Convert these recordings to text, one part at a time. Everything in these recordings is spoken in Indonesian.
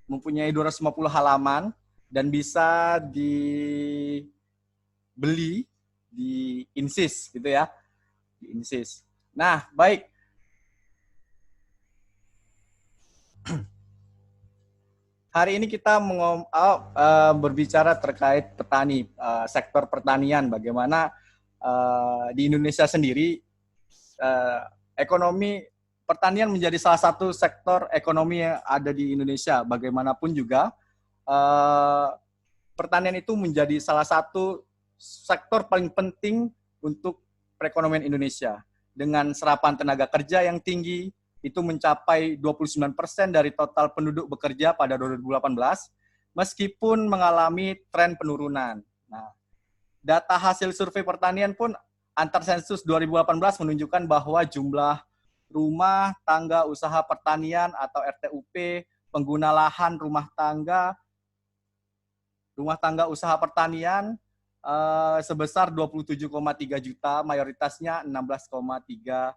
mempunyai 250 halaman dan bisa dibeli di Insys gitu ya, di Insys. Nah, baik. Hari ini kita berbicara terkait petani, sektor pertanian, bagaimana di Indonesia sendiri ekonomi pertanian menjadi salah satu sektor ekonomi yang ada di Indonesia. Bagaimanapun juga pertanian itu menjadi salah satu sektor paling penting untuk perekonomian Indonesia. Dengan serapan tenaga kerja yang tinggi, itu mencapai 29% dari total penduduk bekerja pada 2018, meskipun mengalami tren penurunan. Nah, data hasil survei pertanian pun antar sensus 2018 menunjukkan bahwa jumlah rumah tangga usaha pertanian atau RTUP, pengguna lahan rumah tangga usaha pertanian sebesar 27,3 juta, mayoritasnya 16,3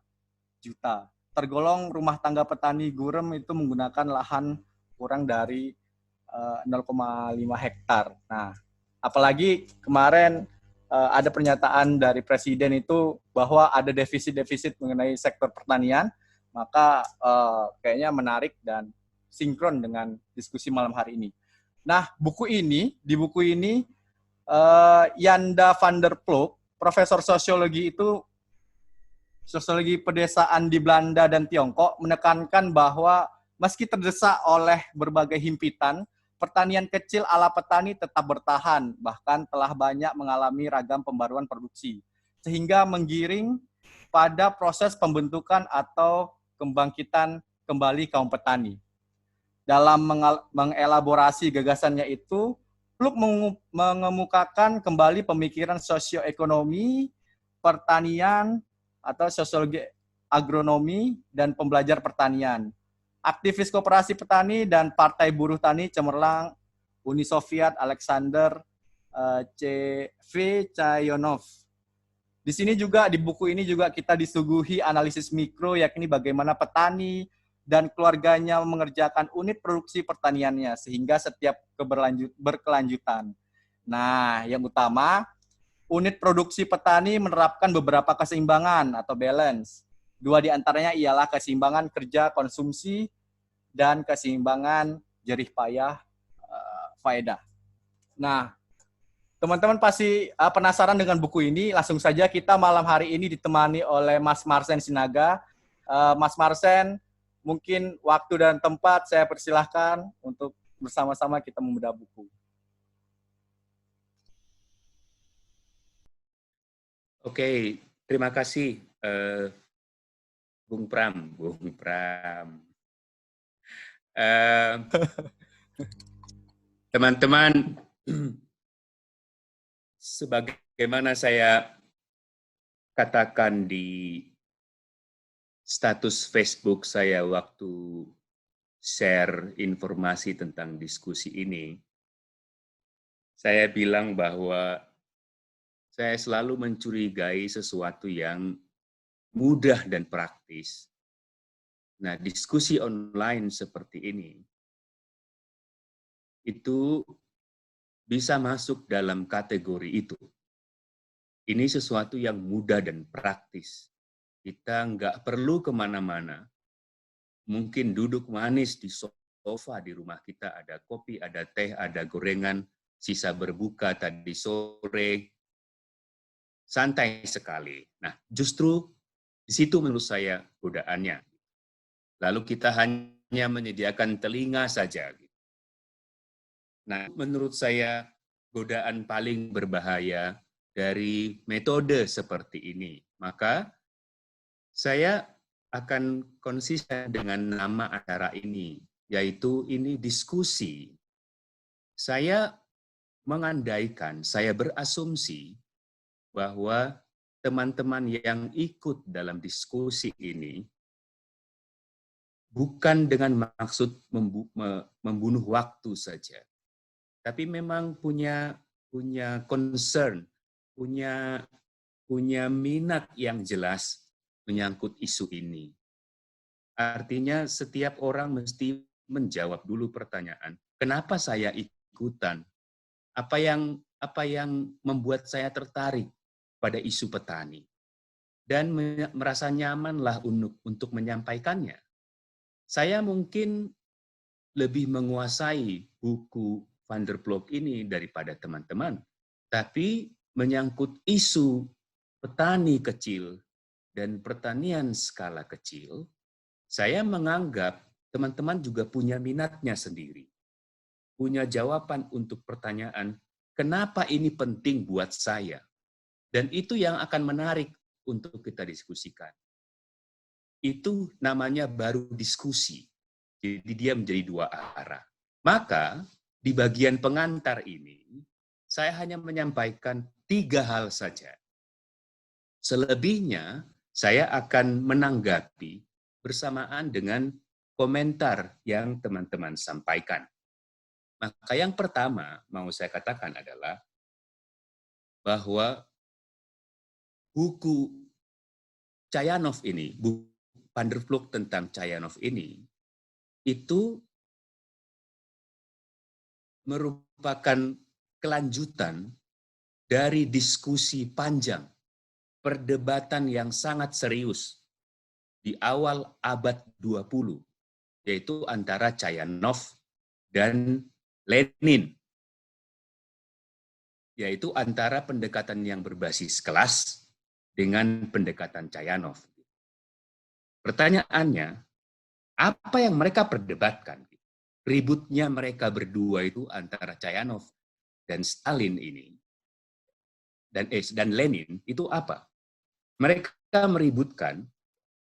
juta. Tergolong rumah tangga petani gurem itu menggunakan lahan kurang dari 0,5 hektar. Nah, apalagi kemarin ada pernyataan dari Presiden itu bahwa ada defisit-defisit mengenai sektor pertanian, maka kayaknya menarik dan sinkron dengan diskusi malam hari ini. Nah, di buku ini Janda van der Ploeg, profesor sosiologi pedesaan di Belanda dan Tiongkok, menekankan bahwa meski terdesak oleh berbagai himpitan, pertanian kecil ala petani tetap bertahan, bahkan telah banyak mengalami ragam pembaruan produksi, sehingga menggiring pada proses pembentukan atau kebangkitan kembali kaum petani. Dalam mengelaborasi gagasannya itu, Ploeg mengemukakan kembali pemikiran sosioekonomi, pertanian, atau sosiologi agronomi dan pembelajar pertanian. Aktivis koperasi petani dan Partai Buruh Tani Cemerlang, Uni Soviet Alexander C.V. Chayonov. Di sini juga, di buku ini juga kita disuguhi analisis mikro, yakni bagaimana petani dan keluarganya mengerjakan unit produksi pertaniannya sehingga setiap berkelanjutan. Nah, yang utama, unit produksi petani menerapkan beberapa keseimbangan atau balance. Dua di antaranya ialah keseimbangan kerja konsumsi dan keseimbangan jerih payah faedah. Nah, teman-teman pasti penasaran dengan buku ini. Langsung saja kita malam hari ini ditemani oleh Mas Marsen Sinaga. Mas Marsen, mungkin waktu dan tempat saya persilahkan untuk bersama-sama kita membedah buku. Oke, terima kasih Bung Pram. Teman-teman, sebagaimana saya katakan di status Facebook saya waktu share informasi tentang diskusi ini, saya bilang bahwa saya selalu mencurigai sesuatu yang mudah dan praktis. Nah, diskusi online seperti ini, itu bisa masuk dalam kategori itu. Ini sesuatu yang mudah dan praktis. Kita nggak perlu kemana-mana. Mungkin duduk manis di sofa di rumah kita, ada kopi, ada teh, ada gorengan, sisa berbuka tadi sore, santai sekali. Nah, justru di situ menurut saya godaannya. Lalu kita hanya menyediakan telinga saja. Nah, menurut saya godaan paling berbahaya dari metode seperti ini. Maka saya akan konsisten dengan nama acara ini, yaitu ini diskusi. Saya mengandaikan, saya berasumsi bahwa teman-teman yang ikut dalam diskusi ini bukan dengan maksud membunuh waktu saja, tapi memang punya concern, punya minat yang jelas menyangkut isu ini. Artinya setiap orang mesti menjawab dulu pertanyaan, kenapa saya ikutan? Apa yang membuat saya tertarik pada isu petani? Dan merasa nyamanlah untuk menyampaikannya. Saya mungkin lebih menguasai buku Van der Ploeg ini daripada teman-teman, tapi menyangkut isu petani kecil dan pertanian skala kecil, saya menganggap teman-teman juga punya minatnya sendiri, punya jawaban untuk pertanyaan, kenapa ini penting buat saya? Dan itu yang akan menarik untuk kita diskusikan. Itu namanya baru diskusi. Jadi dia menjadi dua arah. Maka di bagian pengantar ini, saya hanya menyampaikan 3 hal saja. Selebihnya, saya akan menanggapi bersamaan dengan komentar yang teman-teman sampaikan. Maka yang pertama mau saya katakan adalah bahwa buku Chayanov ini, buku Van der Ploeg tentang Chayanov ini, itu merupakan kelanjutan dari diskusi panjang, perdebatan yang sangat serius di awal abad 20, yaitu antara Chayanov dan Lenin, yaitu antara pendekatan yang berbasis kelas dengan pendekatan Chayanov. Pertanyaannya, apa yang mereka perdebatkan? Ributnya mereka berdua itu antara Chayanov dan Stalin ini, dan Lenin itu apa? Mereka meributkan,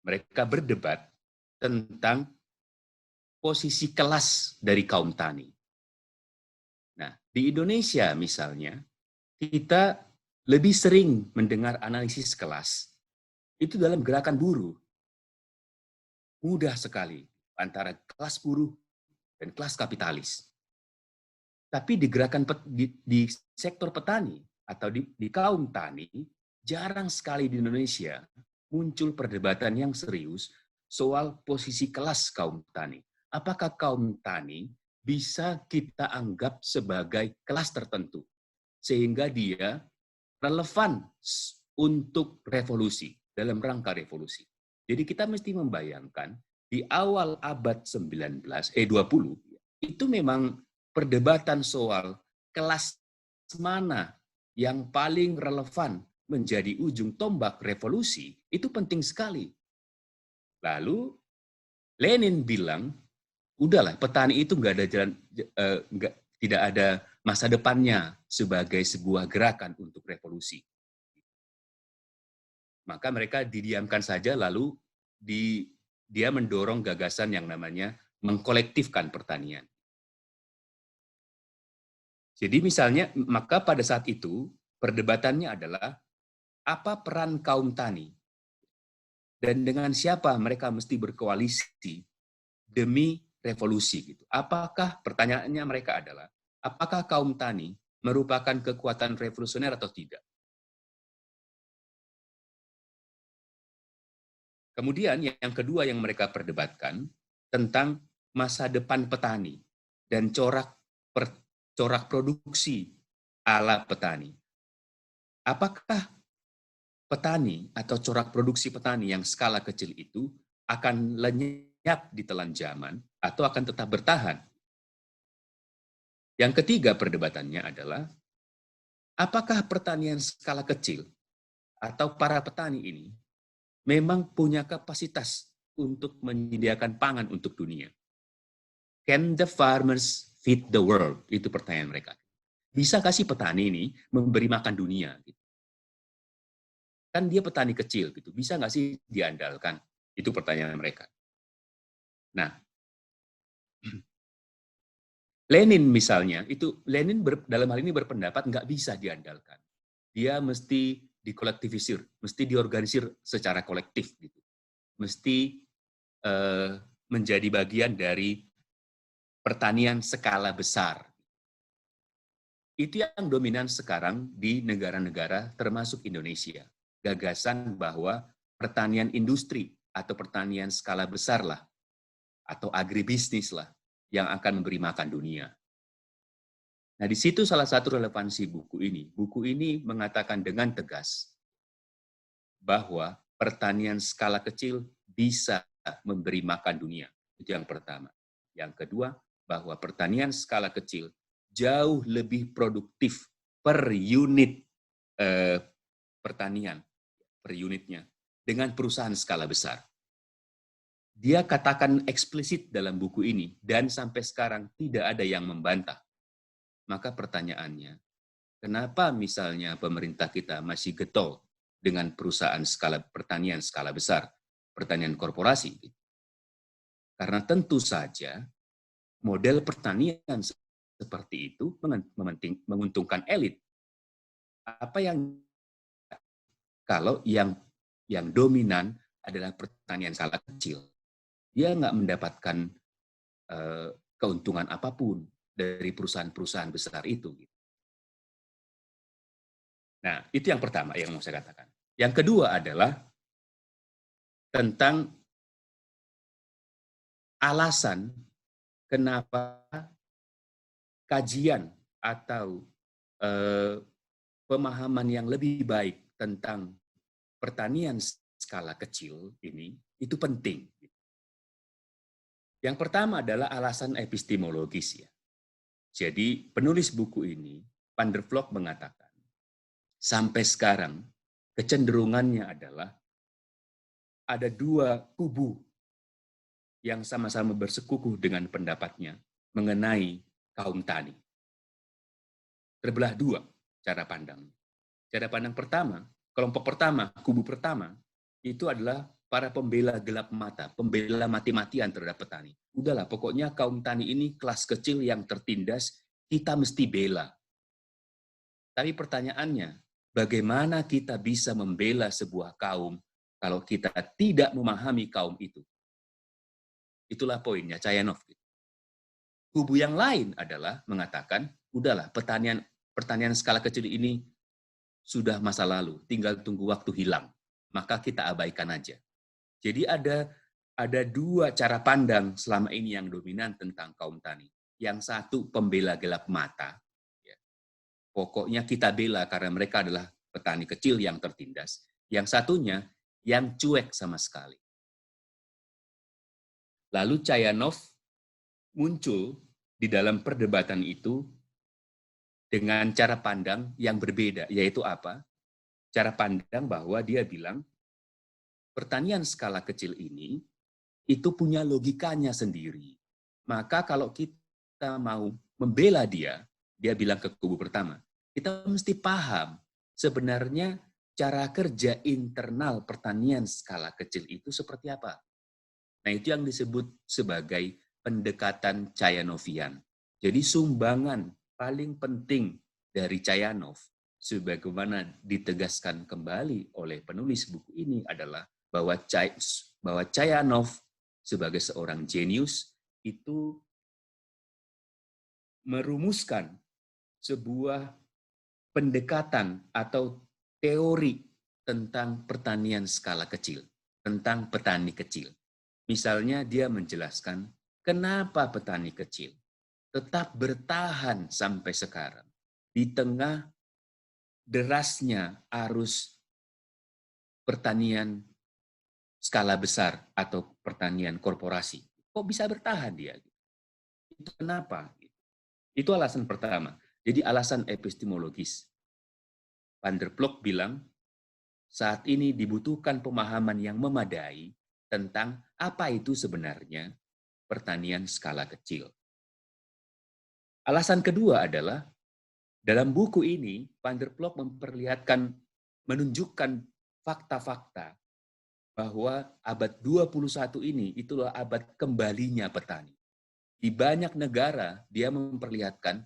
mereka berdebat tentang posisi kelas dari kaum tani. Nah, di Indonesia misalnya, kita lebih sering mendengar analisis kelas itu dalam gerakan buruh. Mudah sekali antara kelas buruh dan kelas kapitalis. Tapi di gerakan di sektor petani atau di kaum tani, jarang sekali di Indonesia muncul perdebatan yang serius soal posisi kelas kaum tani. Apakah kaum tani bisa kita anggap sebagai kelas tertentu sehingga dia relevan untuk revolusi, dalam rangka revolusi. Jadi kita mesti membayangkan di awal abad 20, itu memang perdebatan soal kelas mana yang paling relevan menjadi ujung tombak revolusi, itu penting sekali. Lalu Lenin bilang, udahlah petani itu nggak ada jalan, tidak ada masa depannya sebagai sebuah gerakan untuk revolusi. Maka mereka didiamkan saja, lalu dia mendorong gagasan yang namanya mengkolektifkan pertanian. Jadi misalnya, maka pada saat itu perdebatannya adalah apa peran kaum tani dan dengan siapa mereka mesti berkoalisi demi revolusi. Gitu. Apakah pertanyaannya mereka adalah apakah kaum tani merupakan kekuatan revolusioner atau tidak? Kemudian yang kedua yang mereka perdebatkan tentang masa depan petani dan corak produksi ala petani. Apakah petani atau corak produksi petani yang skala kecil itu akan lenyap di telan zaman atau akan tetap bertahan? Yang ketiga perdebatannya adalah apakah pertanian skala kecil atau para petani ini memang punya kapasitas untuk menyediakan pangan untuk dunia? Can the farmers feed the world? Itu pertanyaan mereka. Bisa kasih petani ini memberi makan dunia? Gitu. Kan dia petani kecil, gitu. Bisa nggak sih diandalkan? Itu pertanyaan mereka. Nah, Lenin misalnya, Lenin dalam hal ini berpendapat nggak bisa diandalkan. Dia mesti dikolektivisir, mesti diorganisir secara kolektif, gitu. Mesti menjadi bagian dari pertanian skala besar. Itu yang dominan sekarang di negara-negara termasuk Indonesia. Gagasan bahwa pertanian industri atau pertanian skala besar lah, atau agribisnis lah, yang akan memberi makan dunia. Nah, di situ salah satu relevansi buku ini. Buku ini mengatakan dengan tegas bahwa pertanian skala kecil bisa memberi makan dunia. Itu yang pertama. Yang kedua, bahwa pertanian skala kecil jauh lebih produktif per unit pertanian, per unitnya, dengan perusahaan skala besar. Dia katakan eksplisit dalam buku ini, dan sampai sekarang tidak ada yang membantah. Maka pertanyaannya, kenapa misalnya pemerintah kita masih getol dengan perusahaan skala pertanian skala besar, pertanian korporasi? Karena tentu saja model pertanian seperti itu menguntungkan elit. Apa yang kalau yang dominan adalah pertanian skala kecil, dia nggak mendapatkan keuntungan apapun dari perusahaan-perusahaan besar itu. Nah, itu yang pertama yang mau saya katakan. Yang kedua adalah tentang alasan kenapa kajian atau pemahaman yang lebih baik tentang pertanian skala kecil ini itu penting. Yang pertama adalah alasan epistemologis ya. Jadi penulis buku ini, Van der Vlok mengatakan, sampai sekarang kecenderungannya adalah ada dua kubu yang sama-sama bersekukuh dengan pendapatnya mengenai kaum tani. Terbelah dua cara pandang. Cara pandang pertama, kelompok pertama, kubu pertama, itu adalah para pembela gelap mata, pembela mati-matian terhadap petani. Udahlah, pokoknya kaum tani ini kelas kecil yang tertindas, kita mesti bela. Tapi pertanyaannya, bagaimana kita bisa membela sebuah kaum kalau kita tidak memahami kaum itu? Itulah poinnya Chayanov. Kubu yang lain adalah mengatakan, udahlah, pertanian skala kecil ini sudah masa lalu, tinggal tunggu waktu hilang. Maka kita abaikan aja. Jadi ada dua cara pandang selama ini yang dominan tentang kaum tani. Yang satu pembela gelap mata. Ya. Pokoknya kita bela karena mereka adalah petani kecil yang tertindas. Yang satunya yang cuek sama sekali. Lalu Chayanov muncul di dalam perdebatan itu dengan cara pandang yang berbeda, yaitu apa? Cara pandang bahwa dia bilang, pertanian skala kecil ini itu punya logikanya sendiri. Maka kalau kita mau membela dia bilang ke kubu pertama, kita mesti paham sebenarnya cara kerja internal pertanian skala kecil itu seperti apa. Nah, itu yang disebut sebagai pendekatan Chayanovian. Jadi sumbangan paling penting dari Chayanov, sebagaimana ditegaskan kembali oleh penulis buku ini adalah bahwa Chayanov sebagai seorang jenius itu merumuskan sebuah pendekatan atau teori tentang pertanian skala kecil, tentang petani kecil. Misalnya dia menjelaskan kenapa petani kecil tetap bertahan sampai sekarang di tengah derasnya arus pertanian skala besar atau pertanian korporasi. Kok bisa bertahan dia? Itu kenapa? Itu alasan pertama. Jadi alasan epistemologis. Van der Ploeg bilang, saat ini dibutuhkan pemahaman yang memadai tentang apa itu sebenarnya pertanian skala kecil. Alasan kedua adalah, dalam buku ini, Van der Ploeg menunjukkan fakta-fakta bahwa abad 21 ini itulah abad kembalinya petani. Di banyak negara, dia memperlihatkan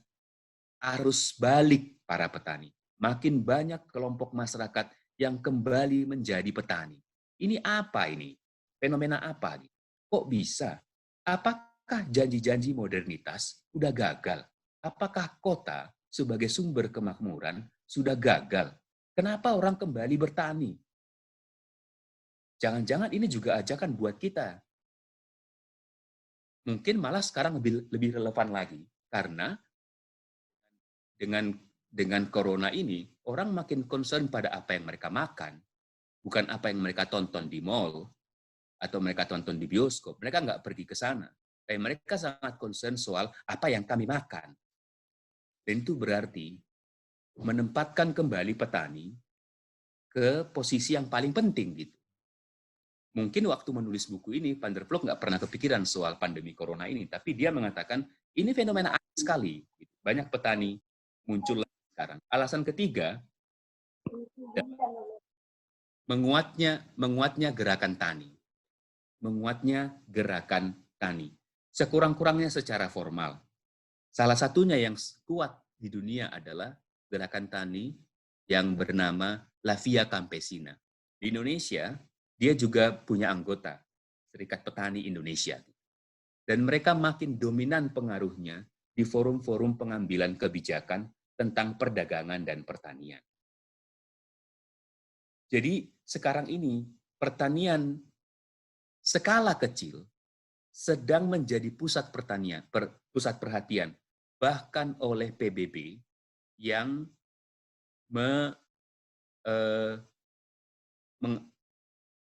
arus balik para petani. Makin banyak kelompok masyarakat yang kembali menjadi petani. Ini apa ini? Fenomena apa? Kok bisa? Apakah janji-janji modernitas sudah gagal? Apakah kota sebagai sumber kemakmuran sudah gagal? Kenapa orang kembali bertani? Jangan-jangan ini juga ajakan buat kita. mungkin malah sekarang lebih relevan lagi, karena dengan corona ini, orang makin concern pada apa yang mereka makan, bukan apa yang mereka tonton di mall, atau mereka tonton di bioskop. Mereka nggak pergi ke sana. Tapi mereka sangat concern soal apa yang kami makan. Dan itu berarti menempatkan kembali petani ke posisi yang paling penting gitu. Mungkin waktu menulis buku ini, Van der Ploeg nggak pernah kepikiran soal pandemi corona ini, tapi dia mengatakan ini fenomena aneh sekali. Banyak petani muncul sekarang. Alasan ketiga, menguatnya gerakan tani. Menguatnya gerakan tani. Sekurang-kurangnya secara formal. Salah satunya yang kuat di dunia adalah gerakan tani yang bernama La Via Campesina. Di Indonesia, dia juga punya anggota, Serikat Petani Indonesia. Dan mereka makin dominan pengaruhnya di forum-forum pengambilan kebijakan tentang perdagangan dan pertanian. Jadi sekarang ini pertanian skala kecil sedang menjadi pusat perhatian, bahkan oleh PBB yang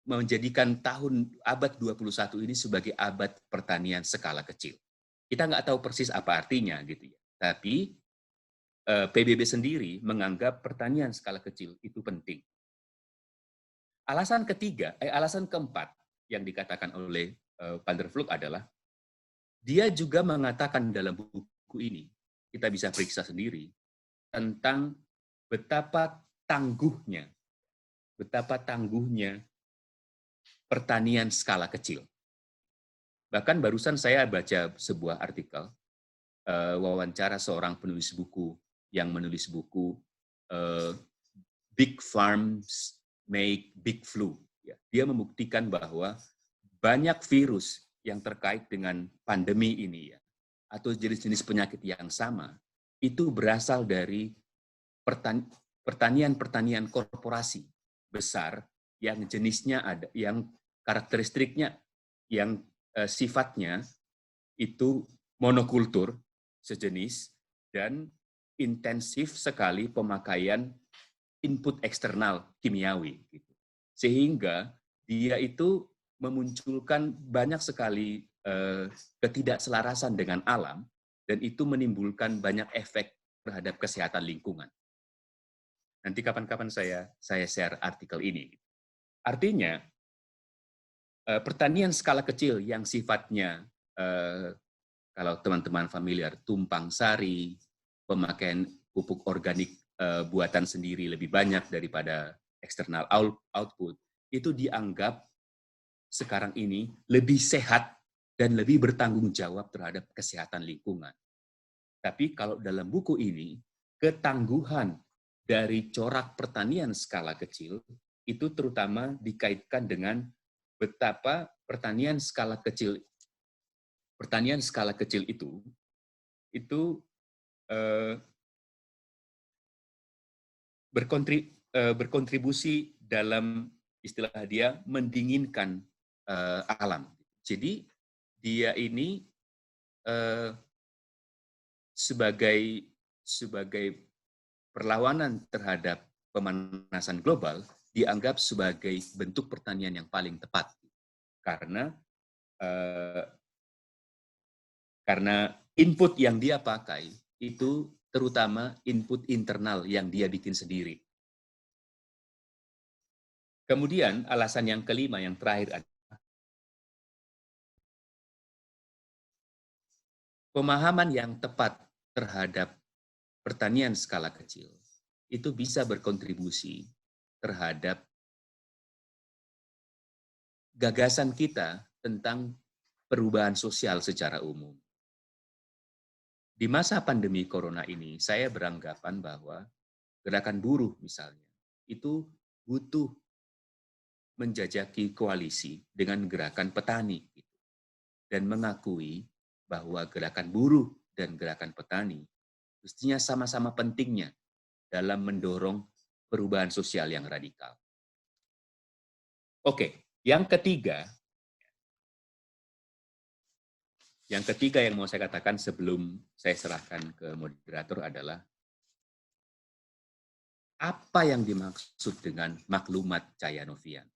menjadikan abad 21 ini sebagai abad pertanian skala kecil. Kita nggak tahu persis apa artinya gitu ya. Tapi PBB sendiri menganggap pertanian skala kecil itu penting. Alasan keempat yang dikatakan oleh Van der Ploeg adalah dia juga mengatakan dalam buku ini, kita bisa periksa sendiri, tentang betapa tangguhnya pertanian skala kecil. Bahkan barusan saya baca sebuah artikel, wawancara seorang penulis buku yang menulis buku Big Farms Make Big Flu. Dia membuktikan bahwa banyak virus yang terkait dengan pandemi ini ya, atau jenis-jenis penyakit yang sama, itu berasal dari pertanian korporasi besar yang jenisnya ada, yang karakteristiknya, yang sifatnya itu monokultur sejenis dan intensif sekali pemakaian input eksternal kimiawi. Sehingga dia itu memunculkan banyak sekali ketidakselarasan dengan alam, dan itu menimbulkan banyak efek terhadap kesehatan lingkungan. Nanti kapan-kapan saya share artikel ini. Artinya, pertanian skala kecil yang sifatnya, kalau teman-teman familiar, tumpang sari, pemakaian pupuk organik buatan sendiri lebih banyak daripada eksternal output, itu dianggap sekarang ini lebih sehat dan lebih bertanggung jawab terhadap kesehatan lingkungan. Tapi kalau dalam buku ini, ketangguhan dari corak pertanian skala kecil itu terutama dikaitkan dengan betapa pertanian skala kecil itu berkontribusi dalam istilah dia mendinginkan alam. Jadi dia ini sebagai perlawanan terhadap pemanasan global dianggap sebagai bentuk pertanian yang paling tepat karena input yang dia pakai itu terutama input internal yang dia bikin sendiri. Kemudian alasan yang kelima, yang terakhir adalah pemahaman yang tepat terhadap pertanian skala kecil itu bisa berkontribusi terhadap gagasan kita tentang perubahan sosial secara umum. Di masa pandemi corona ini, saya beranggapan bahwa gerakan buruh misalnya, itu butuh menjajaki koalisi dengan gerakan petani dan mengakui bahwa gerakan buruh dan gerakan petani mestinya sama-sama pentingnya dalam mendorong perubahan sosial yang radikal. Oke, yang ketiga Yang ketiga yang mau saya katakan sebelum saya serahkan ke moderator adalah apa yang dimaksud dengan maklumat Cayanovian?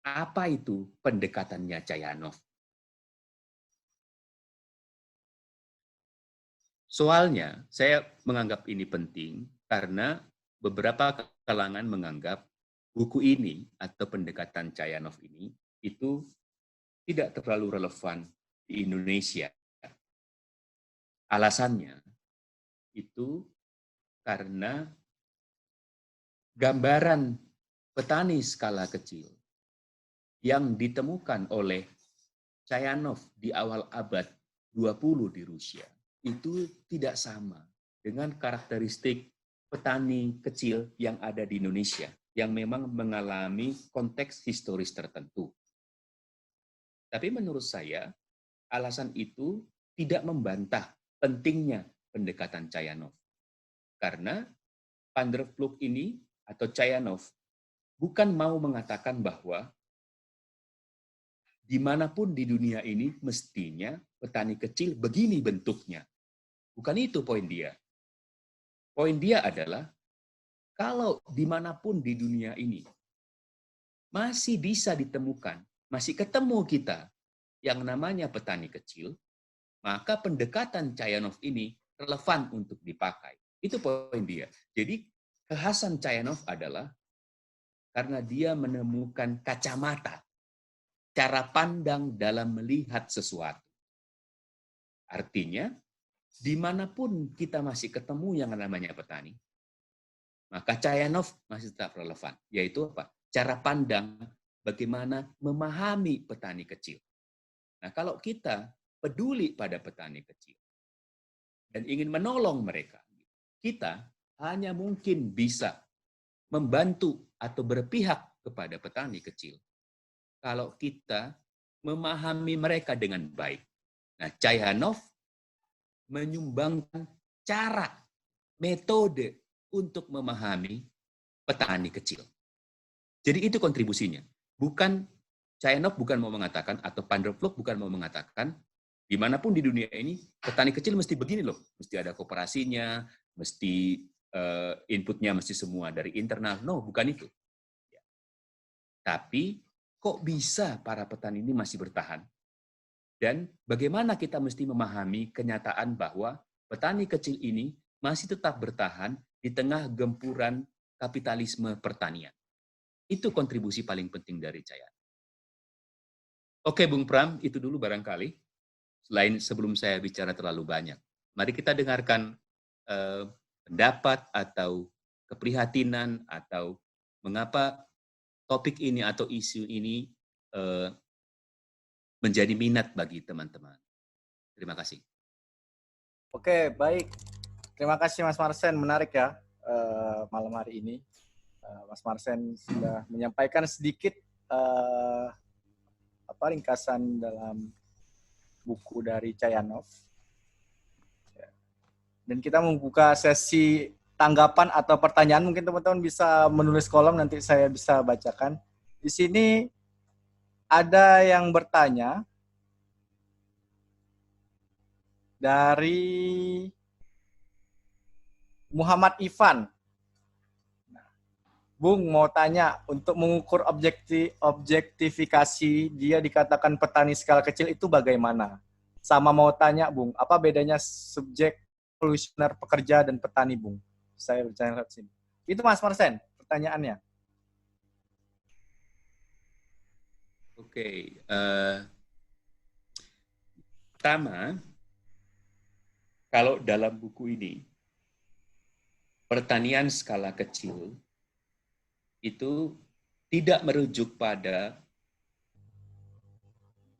Apa itu pendekatannya Cayanov? Soalnya, saya menganggap ini penting karena beberapa kalangan menganggap buku ini atau pendekatan Cayanov ini itu tidak terlalu relevan di Indonesia. Alasannya itu karena gambaran petani skala kecil yang ditemukan oleh Cayanov di awal abad 20 di Rusia itu tidak sama dengan karakteristik petani kecil yang ada di Indonesia yang memang mengalami konteks historis tertentu. Tapi menurut saya, alasan itu tidak membantah pentingnya pendekatan Cayanov. Karena Van der Ploeg ini atau Cayanov bukan mau mengatakan bahwa dimanapun di dunia ini mestinya petani kecil begini bentuknya. Bukan itu poin dia. Poin dia adalah kalau dimanapun di dunia ini masih bisa ditemukan, masih ketemu kita yang namanya petani kecil, maka pendekatan Cayanov ini relevan untuk dipakai. Itu poin dia. Jadi kekhasan Cayanov adalah karena dia menemukan kacamata, cara pandang dalam melihat sesuatu. Artinya, dimanapun kita masih ketemu yang namanya petani, maka Cayanov masih tetap relevan. Yaitu apa? Cara pandang bagaimana memahami petani kecil. Nah, kalau kita peduli pada petani kecil dan ingin menolong mereka, kita hanya mungkin bisa membantu atau berpihak kepada petani kecil kalau kita memahami mereka dengan baik. Nah, Cayanov menyumbangkan cara, metode untuk memahami petani kecil. Jadi itu kontribusinya. Bukan Cayanov bukan mau mengatakan, atau Van der Ploeg bukan mau mengatakan, dimanapun di dunia ini, petani kecil mesti begini loh. Mesti ada kooperasinya, mesti inputnya mesti semua dari internal. No, bukan itu. Tapi kok bisa para petani ini masih bertahan? Dan bagaimana kita mesti memahami kenyataan bahwa petani kecil ini masih tetap bertahan di tengah gempuran kapitalisme pertanian. Itu kontribusi paling penting dari Cayanov. Oke, Bung Pram, itu dulu barangkali. Selain sebelum saya bicara terlalu banyak. Mari kita dengarkan pendapat atau keprihatinan atau mengapa topik ini atau isu ini menjadi minat bagi teman-teman. Terima kasih. Oke, baik. Terima kasih Mas Marsen, menarik ya malam hari ini. Mas Marsen sudah menyampaikan sedikit ringkasan dalam buku dari Cayanov. Dan kita membuka sesi tanggapan atau pertanyaan. Mungkin teman-teman bisa menulis kolom, nanti saya bisa bacakan. Di sini ada yang bertanya dari Muhammad Ivan. Bung, mau tanya, untuk mengukur objektifikasi dia dikatakan petani skala kecil itu bagaimana? Sama mau tanya, Bung, apa bedanya subjek evolusioner pekerja dan petani, Bung? Saya bertanya lewat sini. Itu Mas Marsen, pertanyaannya. Oke. Pertama, kalau dalam buku ini, pertanian skala kecil itu tidak merujuk pada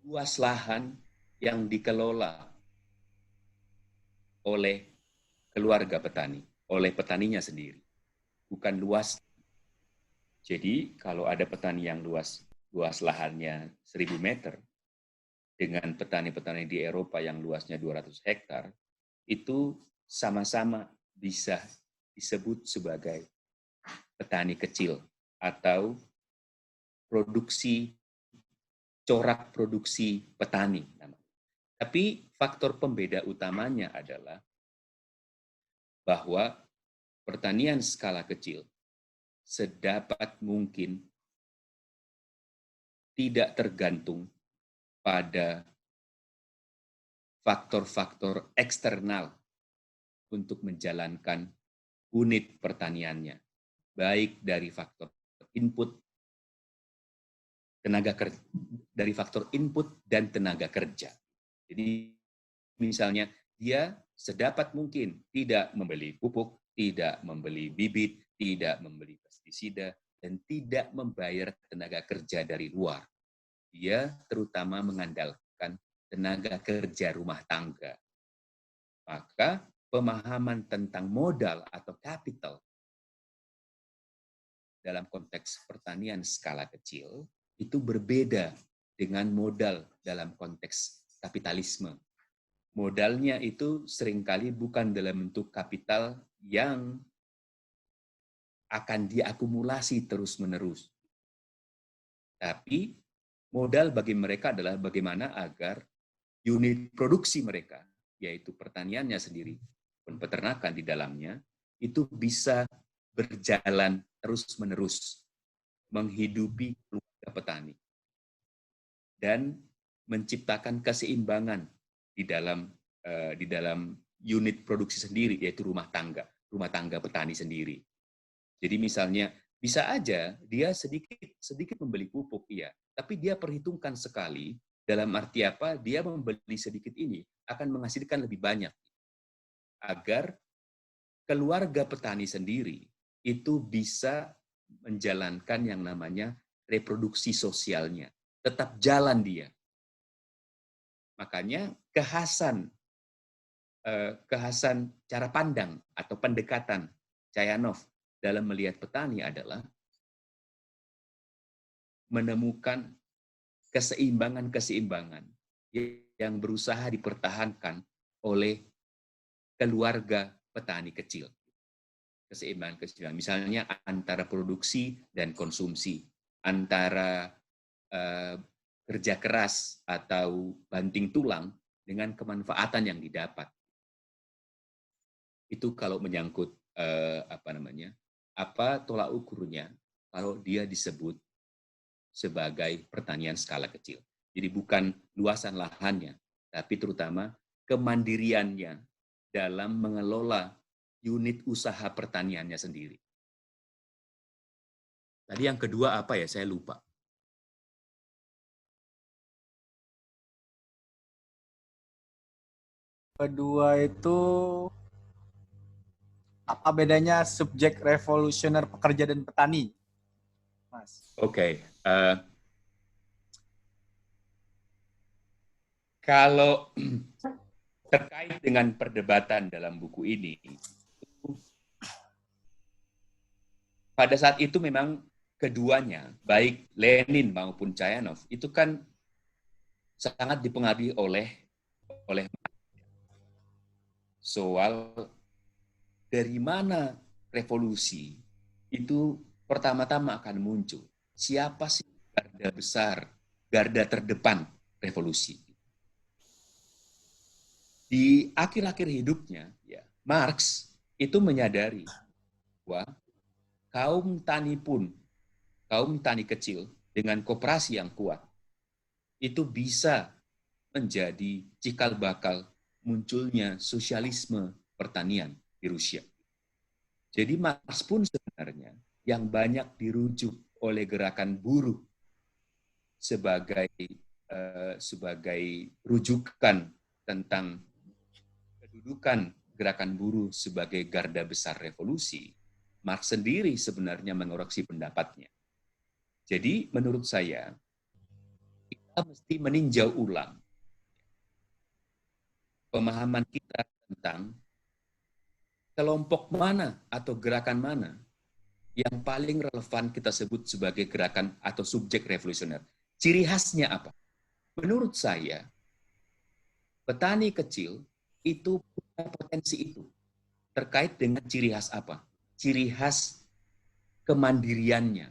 luas lahan yang dikelola oleh keluarga petani, oleh petaninya sendiri, bukan luas. Jadi kalau ada petani yang luas lahannya 1000 meter, dengan petani-petani di Eropa yang luasnya 200 hektar, itu sama-sama bisa disebut sebagai petani kecil atau corak produksi petani. Tapi faktor pembeda utamanya adalah bahwa pertanian skala kecil sedapat mungkin tidak tergantung pada faktor-faktor eksternal untuk menjalankan unit pertaniannya, baik dari faktor input dari faktor input dan tenaga kerja. Jadi misalnya dia sedapat mungkin tidak membeli pupuk, tidak membeli bibit, tidak membeli pestisida, dan tidak membayar tenaga kerja dari luar. Dia terutama mengandalkan tenaga kerja rumah tangga. Maka pemahaman tentang modal atau capital dalam konteks pertanian skala kecil itu berbeda dengan modal dalam konteks kapitalisme. Modalnya itu seringkali bukan dalam bentuk kapital yang akan diakumulasi terus-menerus. Tapi modal bagi mereka adalah bagaimana agar unit produksi mereka, yaitu pertaniannya sendiri, dan peternakan di dalamnya, itu bisa berjalan terus-menerus, menghidupi keluarga petani, dan menciptakan keseimbangan di dalam unit produksi sendiri, yaitu rumah tangga petani sendiri. Jadi misalnya bisa aja dia sedikit membeli pupuk, iya, tapi dia perhitungkan sekali dalam arti apa dia membeli sedikit ini akan menghasilkan lebih banyak agar keluarga petani sendiri itu bisa menjalankan yang namanya reproduksi sosialnya, tetap jalan dia. Makanya kekhasan cara pandang atau pendekatan Chayanov dalam melihat petani adalah menemukan keseimbangan-keseimbangan yang berusaha dipertahankan oleh keluarga petani kecil. Keseimbangan-keseimbangan, misalnya antara produksi dan konsumsi, antara kerja keras atau banting tulang dengan kemanfaatan yang didapat. Itu kalau menyangkut apa tolak ukurnya kalau dia disebut sebagai pertanian skala kecil. Jadi bukan luasan lahannya, tapi terutama kemandiriannya dalam mengelola unit usaha pertaniannya sendiri. Tadi yang kedua apa ya? Saya lupa. Kedua itu apa bedanya subjek revolusioner pekerja dan petani, Mas? Oke. Kalau terkait dengan perdebatan dalam buku ini, pada saat itu memang keduanya, baik Lenin maupun Chayanov, itu kan sangat dipengaruhi oleh soal dari mana revolusi itu pertama-tama akan muncul. Siapa sih garda besar, garda terdepan revolusi? Di akhir-akhir hidupnya, ya, Marx itu menyadari bahwa kaum tani kecil dengan koperasi yang kuat, itu bisa menjadi cikal bakal munculnya sosialisme pertanian di Rusia. Jadi Marx pun sebenarnya yang banyak dirujuk oleh gerakan buruh sebagai rujukan tentang kedudukan gerakan buruh sebagai garda besar revolusi, Marx sendiri sebenarnya mengoreksi pendapatnya. Jadi menurut saya, kita mesti meninjau ulang pemahaman kita tentang kelompok mana atau gerakan mana yang paling relevan kita sebut sebagai gerakan atau subjek revolusioner. Ciri khasnya apa? Menurut saya, petani kecil itu punya potensi itu. Terkait dengan ciri khas apa? Ciri khas kemandiriannya,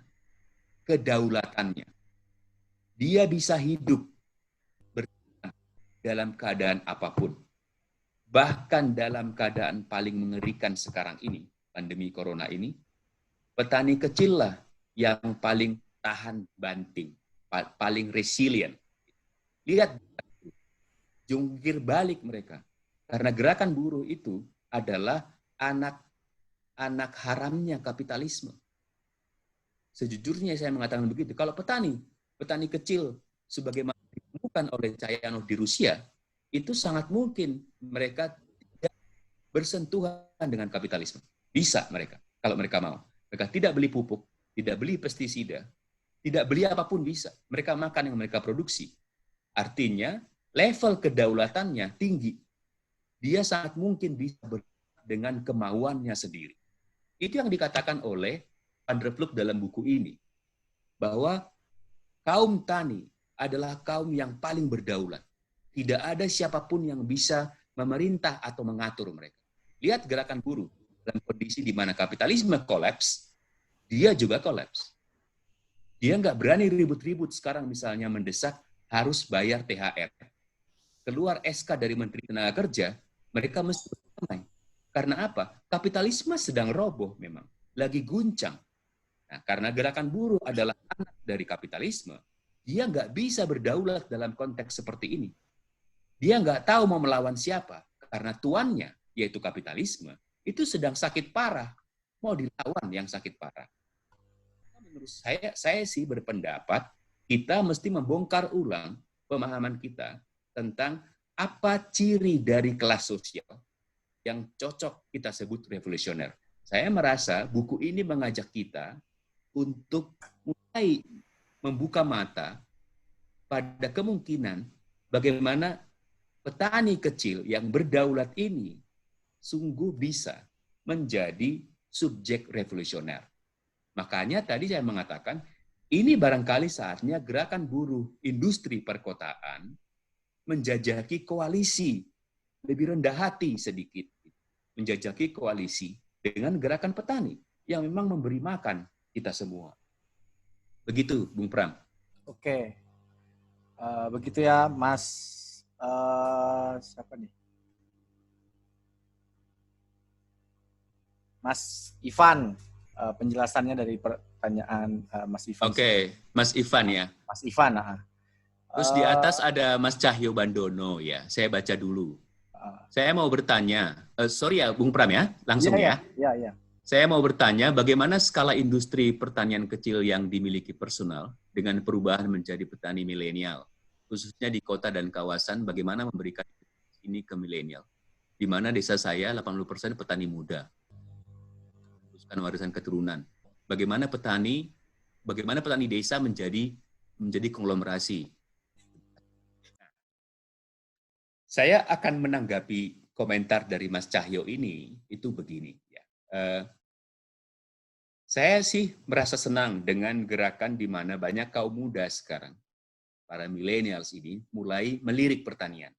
kedaulatannya. Dia bisa hidup dalam keadaan apapun. Bahkan dalam keadaan paling mengerikan sekarang ini, pandemi corona ini, petani kecil lah yang paling tahan banting, paling resilient. Lihat, jungkir balik mereka. Karena gerakan buruh itu adalah anak haramnya kapitalisme. Sejujurnya saya mengatakan begitu. Kalau petani kecil sebagaimana ditemukan oleh Cayanov di Rusia, itu sangat mungkin mereka tidak bersentuhan dengan kapitalisme. Bisa mereka, kalau mereka mau. Mereka tidak beli pupuk, tidak beli pestisida, tidak beli apapun bisa. Mereka makan yang mereka produksi. Artinya, level kedaulatannya tinggi. Dia sangat mungkin bisa dengan kemauannya sendiri. Itu yang dikatakan oleh Van der Vlug dalam buku ini. Bahwa kaum tani adalah kaum yang paling berdaulat. Tidak ada siapapun yang bisa memerintah atau mengatur mereka. Lihat gerakan buruh dalam kondisi di mana kapitalisme kolaps, dia juga kolaps. Dia nggak berani ribut-ribut sekarang misalnya mendesak harus bayar THR. Keluar SK dari Menteri Tenaga Kerja, mereka mesti berdamai. Karena apa? Kapitalisme sedang roboh memang, lagi guncang. Nah, karena gerakan buruh adalah anak dari kapitalisme, dia nggak bisa berdaulat dalam konteks seperti ini. Dia nggak tahu mau melawan siapa, karena tuannya, yaitu kapitalisme, itu sedang sakit parah. Mau dilawan yang sakit parah. Menurut saya sih berpendapat, kita mesti membongkar ulang pemahaman kita tentang apa ciri dari kelas sosial yang cocok kita sebut revolusioner. Saya merasa buku ini mengajak kita untuk mulai membuka mata pada kemungkinan bagaimana petani kecil yang berdaulat ini sungguh bisa menjadi subjek revolusioner. Makanya tadi saya mengatakan, ini barangkali saatnya gerakan buruh industri perkotaan menjajaki koalisi, lebih rendah hati sedikit, menjajaki koalisi dengan gerakan petani yang memang memberi makan kita semua. Begitu, Bung Pram. Oke, begitu ya, Mas. Siapa nih? Mas Ivan, penjelasannya dari pertanyaan Mas Ivan. Oke, Mas Ivan ya. Mas Ivan. Terus di atas ada Mas Cahyo Bandono ya. Saya baca dulu. Saya mau bertanya, sorry ya Bung Pram ya, langsung ya. Iya. Saya mau bertanya bagaimana skala industri pertanian kecil yang dimiliki personal dengan perubahan menjadi petani milenial, khususnya di kota dan kawasan, bagaimana memberikan ini ke milenial. Di mana desa saya 80% petani muda. Teruskan warisan keturunan. Bagaimana petani desa menjadi konglomerasi. Saya akan menanggapi komentar dari Mas Cahyo ini itu begini. Saya sih merasa senang dengan gerakan di mana banyak kaum muda sekarang, para millennials ini mulai melirik pertanian.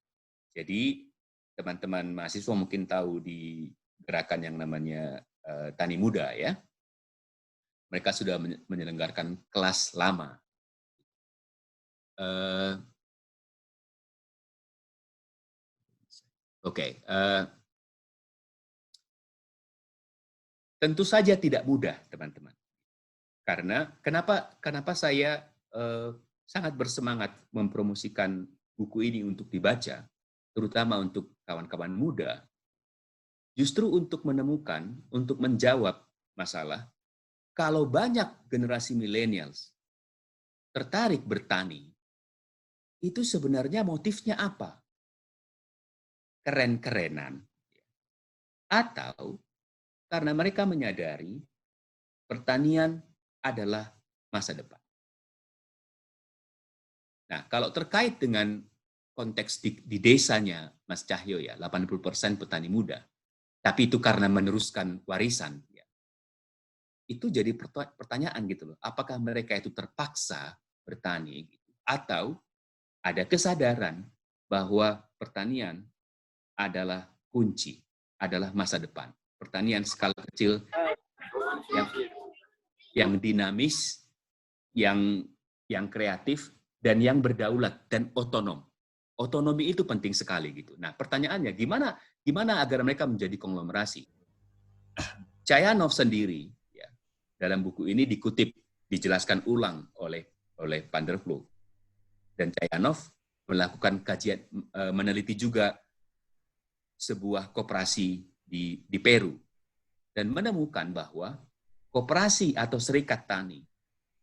Jadi teman-teman mahasiswa mungkin tahu di gerakan yang namanya Tani Muda ya. Mereka sudah menyelenggarakan kelas lama. Tentu saja tidak mudah, teman-teman. Karena kenapa saya sangat bersemangat mempromosikan buku ini untuk dibaca, terutama untuk kawan-kawan muda, justru untuk menemukan, untuk menjawab masalah, kalau banyak generasi millennials tertarik bertani, itu sebenarnya motifnya apa? Keren-kerenan. Atau karena mereka menyadari pertanian adalah masa depan. Nah, kalau terkait dengan konteks di desanya Mas Cahyo ya, 80% petani muda, tapi itu karena meneruskan warisan, ya. Itu jadi pertanyaan gitu loh, apakah mereka itu terpaksa bertani, gitu, atau ada kesadaran bahwa pertanian adalah kunci, adalah masa depan. Pertanian skala kecil yang dinamis, yang kreatif, dan yang berdaulat dan otonom. Otonomi itu penting sekali gitu. Nah, pertanyaannya gimana agar mereka menjadi konglomerasi? Chayanov sendiri ya, dalam buku ini dijelaskan ulang oleh Van der Ploeg, dan Chayanov melakukan kajian, meneliti juga sebuah koperasi di Peru dan menemukan bahwa koperasi atau serikat tani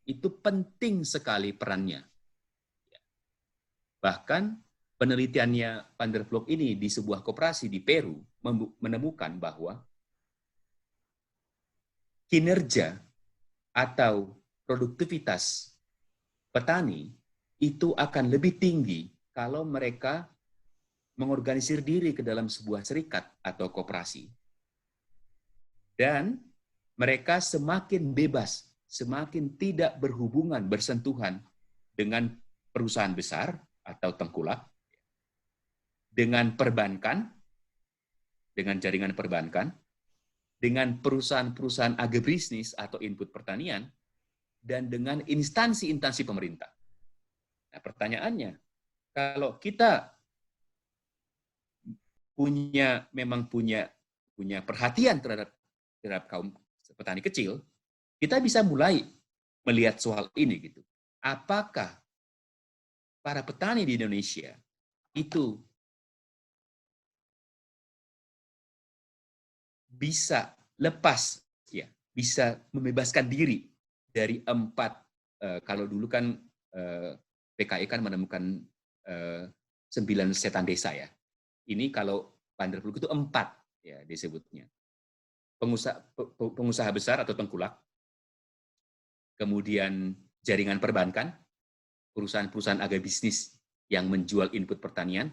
itu penting sekali perannya. Bahkan penelitiannya Van der Ploeg ini di sebuah koperasi di Peru menemukan bahwa kinerja atau produktivitas petani itu akan lebih tinggi kalau mereka mengorganisir diri ke dalam sebuah serikat atau koperasi. Dan mereka semakin bebas, semakin tidak berhubungan, bersentuhan dengan perusahaan besar atau tengkulak, dengan perbankan, dengan jaringan perbankan, dengan perusahaan-perusahaan agribisnis atau input pertanian, dan dengan instansi-instansi pemerintah. Nah, pertanyaannya, kalau kita memang punya perhatian terhadap kaum petani kecil, kita bisa mulai melihat soal ini gitu. Apakah para petani di Indonesia itu bisa lepas, ya, bisa membebaskan diri dari 4, kalau dulu kan PKI kan menemukan 9 setan desa ya. Ini kalau Van der Ploeg itu 4 ya disebutnya. Pengusaha besar atau tengkulak, kemudian jaringan perbankan, perusahaan-perusahaan agribisnis yang menjual input pertanian,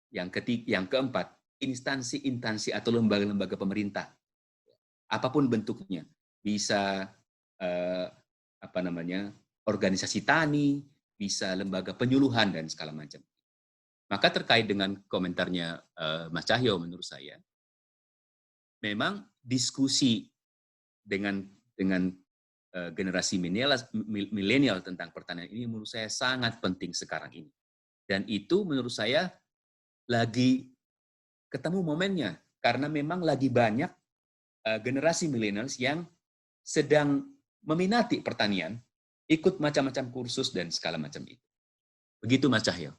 yang keempat, instansi-instansi atau lembaga-lembaga pemerintah, apapun bentuknya, bisa organisasi tani, bisa lembaga penyuluhan dan segala macam. Maka terkait dengan komentarnya Mas Cahyo, menurut saya, memang diskusi dengan generasi milenial tentang pertanian ini menurut saya sangat penting sekarang ini. Dan itu menurut saya lagi ketemu momennya, karena memang lagi banyak generasi milenial yang sedang meminati pertanian, ikut macam-macam kursus dan segala macam itu. Begitu Mas Cahyo.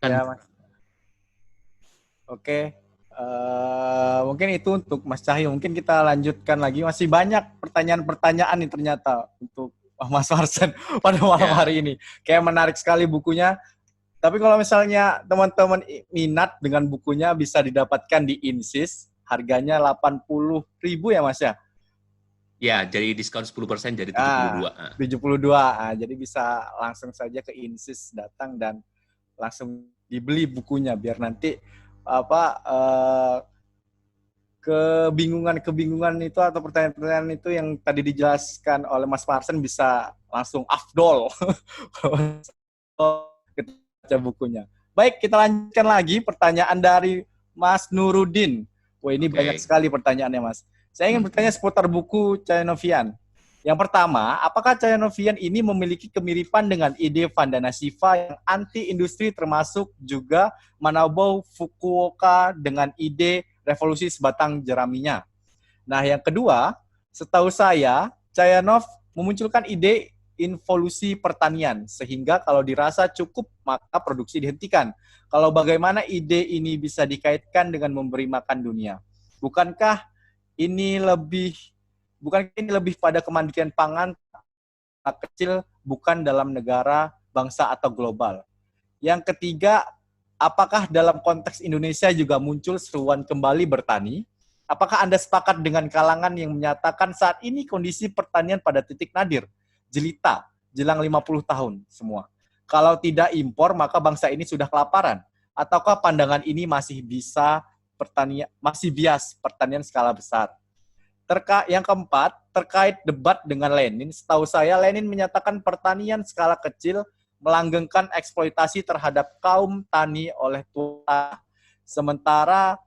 Ya, Mas. Oke. Mungkin itu untuk Mas Cahyo. Mungkin kita lanjutkan lagi. Masih banyak pertanyaan-pertanyaan nih ternyata untuk Mas Marsen pada malam hari ini. Kayak menarik sekali bukunya. Tapi kalau misalnya teman-teman minat dengan bukunya, bisa didapatkan di Insys. Harganya 80.000 ya Mas ya? Ya, jadi diskon 10% jadi 72. 72. Jadi bisa langsung saja ke Insys, datang dan langsung dibeli bukunya biar nanti kebingungan itu atau pertanyaan-pertanyaan itu yang tadi dijelaskan oleh Mas Marsen bisa langsung afdol kita baca bukunya. Baik, kita lanjutkan lagi pertanyaan dari Mas Nurudin. Wah, ini banyak sekali pertanyaannya, Mas. Saya ingin bertanya seputar buku Chayanovian. Yang pertama, apakah Chayanovian ini memiliki kemiripan dengan ide Vandana Shiva yang anti-industri, termasuk juga Manobou Fukuoka dengan ide revolusi sebatang jeraminya? Nah, yang kedua, setahu saya, Chayanov memunculkan ide involusi pertanian, sehingga kalau dirasa cukup, maka produksi dihentikan. Kalau bagaimana ide ini bisa dikaitkan dengan memberi makan dunia? Bukankah ini lebih pada kemandirian pangan kecil, bukan dalam negara, bangsa, atau global? Yang ketiga, apakah dalam konteks Indonesia juga muncul seruan kembali bertani? Apakah Anda sepakat dengan kalangan yang menyatakan saat ini kondisi pertanian pada titik nadir, jelita, jelang 50 tahun semua? Kalau tidak impor, maka bangsa ini sudah kelaparan. Ataukah pandangan ini masih bias pertanian skala besar? Yang keempat, terkait debat dengan Lenin, setahu saya Lenin menyatakan pertanian skala kecil melanggengkan eksploitasi terhadap kaum tani oleh tuan. Sementara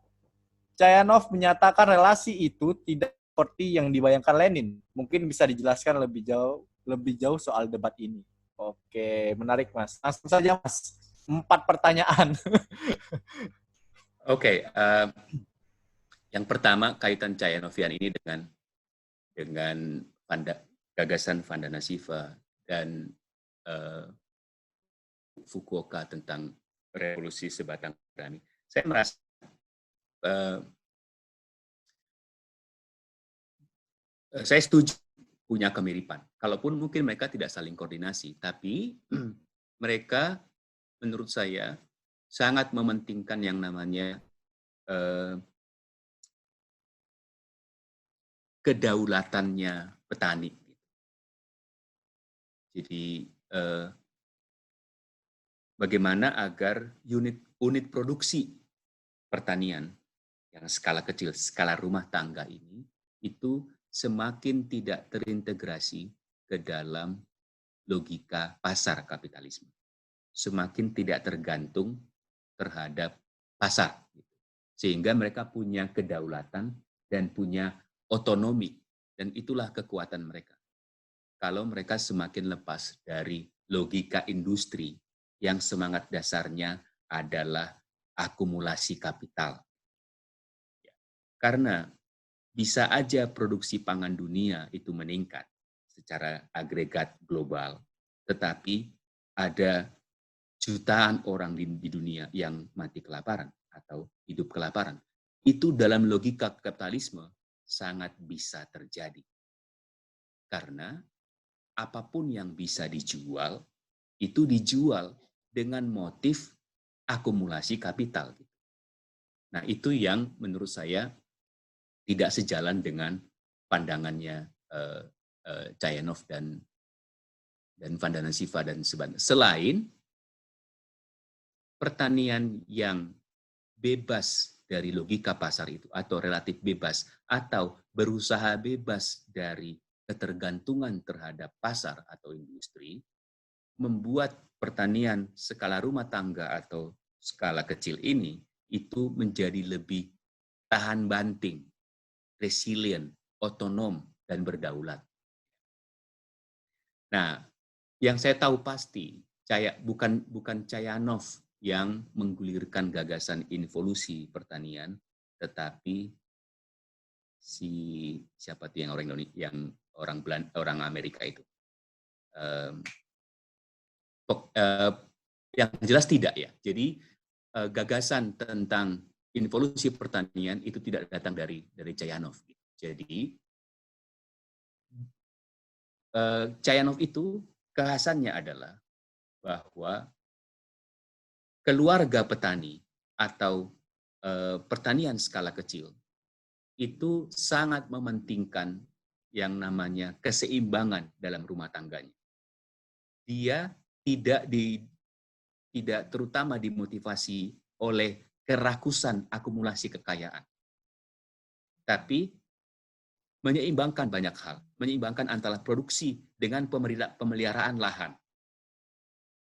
Chayanov menyatakan relasi itu tidak seperti yang dibayangkan Lenin. Mungkin bisa dijelaskan lebih jauh soal debat ini. Oke, menarik Mas. Langsung saja Mas, 4 pertanyaan. Oke, yang pertama kaitan Cahaya Novian ini dengan gagasan Vandana Shiva dan uh, Fukuoka tentang revolusi sebatang kara. Saya merasa saya setuju punya kemiripan. Kalaupun mungkin mereka tidak saling koordinasi, tapi mereka menurut saya sangat mementingkan yang namanya kedaulatannya petani. Jadi bagaimana agar unit produksi pertanian yang skala kecil, skala rumah tangga ini itu semakin tidak terintegrasi ke dalam logika pasar kapitalisme. Semakin tidak tergantung terhadap pasar. Sehingga mereka punya kedaulatan dan punya otonomi. Dan itulah kekuatan mereka. Kalau mereka semakin lepas dari logika industri yang semangat dasarnya adalah akumulasi kapital. Karena bisa aja produksi pangan dunia itu meningkat secara agregat global, tetapi ada jutaan orang di dunia yang mati kelaparan atau hidup kelaparan. Itu dalam logika kapitalisme sangat bisa terjadi. Karena apapun yang bisa dijual, itu dijual dengan motif akumulasi kapital. Nah, itu yang menurut saya tidak sejalan dengan pandangannya Chayanov dan Vandana Shiva dan sebagainya. Selain pertanian yang bebas dari logika pasar itu, atau relatif bebas, atau berusaha bebas dari ketergantungan terhadap pasar atau industri, membuat pertanian skala rumah tangga atau skala kecil ini itu menjadi lebih tahan banting, resilient, otonom, dan berdaulat. Nah, yang saya tahu pasti, bukan Chayanov yang menggulirkan gagasan involusi pertanian, tetapi siapa tuh yang orang Indonesia, yang orang Amerika itu. Yang jelas tidak ya. Jadi gagasan tentang involusi pertanian itu tidak datang dari Chayanov. Jadi Chayanov itu kekhasannya adalah bahwa keluarga petani atau pertanian skala kecil itu sangat mementingkan yang namanya keseimbangan dalam rumah tangganya. Dia tidak terutama dimotivasi oleh kerakusan akumulasi kekayaan, tapi menyeimbangkan banyak hal, menyeimbangkan antara produksi dengan pemeliharaan lahan,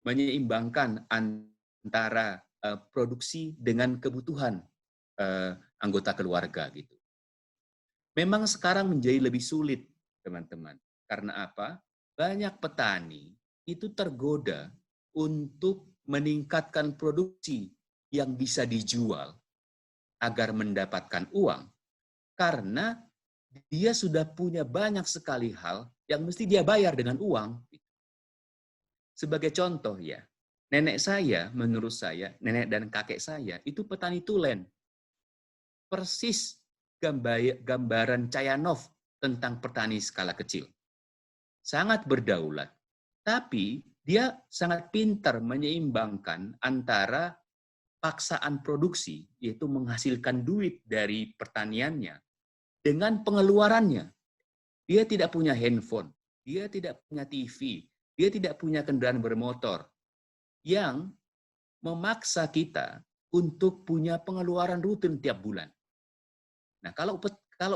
menyeimbangkan antara produksi dengan kebutuhan anggota keluarga gitu. Memang sekarang menjadi lebih sulit, teman-teman. Karena apa? Banyak petani itu tergoda untuk meningkatkan produksi yang bisa dijual agar mendapatkan uang, karena dia sudah punya banyak sekali hal yang mesti dia bayar dengan uang. Sebagai contoh ya, nenek saya, menurut saya, nenek dan kakek saya, itu petani tulen. Persis gambaran Chayanov tentang petani skala kecil. Sangat berdaulat, tapi dia sangat pintar menyeimbangkan antara paksaan produksi, yaitu menghasilkan duit dari pertaniannya, dengan pengeluarannya. Dia tidak punya handphone, dia tidak punya TV, dia tidak punya kendaraan bermotor, yang memaksa kita untuk punya pengeluaran rutin tiap bulan. Nah, kalau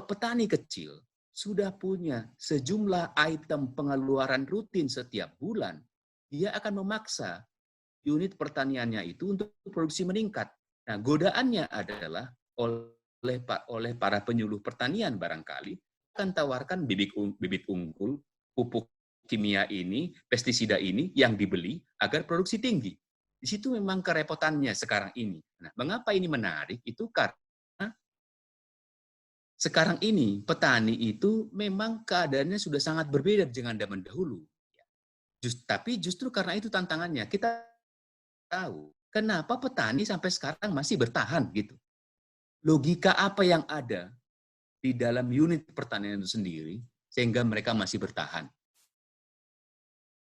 petani kecil sudah punya sejumlah item pengeluaran rutin setiap bulan, dia akan memaksa unit pertaniannya itu untuk produksi meningkat. Nah, godaannya adalah oleh para penyuluh pertanian barangkali akan tawarkan bibit unggul, pupuk kimia ini, pestisida ini yang dibeli agar produksi tinggi. Di situ memang kerepotannya sekarang ini. Nah, mengapa ini menarik? Itu karena sekarang ini petani itu memang keadaannya sudah sangat berbeda dengan zaman dahulu. Tapi justru karena itu tantangannya. Kita tahu kenapa petani sampai sekarang masih bertahan gitu. Logika apa yang ada di dalam unit pertanian itu sendiri sehingga mereka masih bertahan.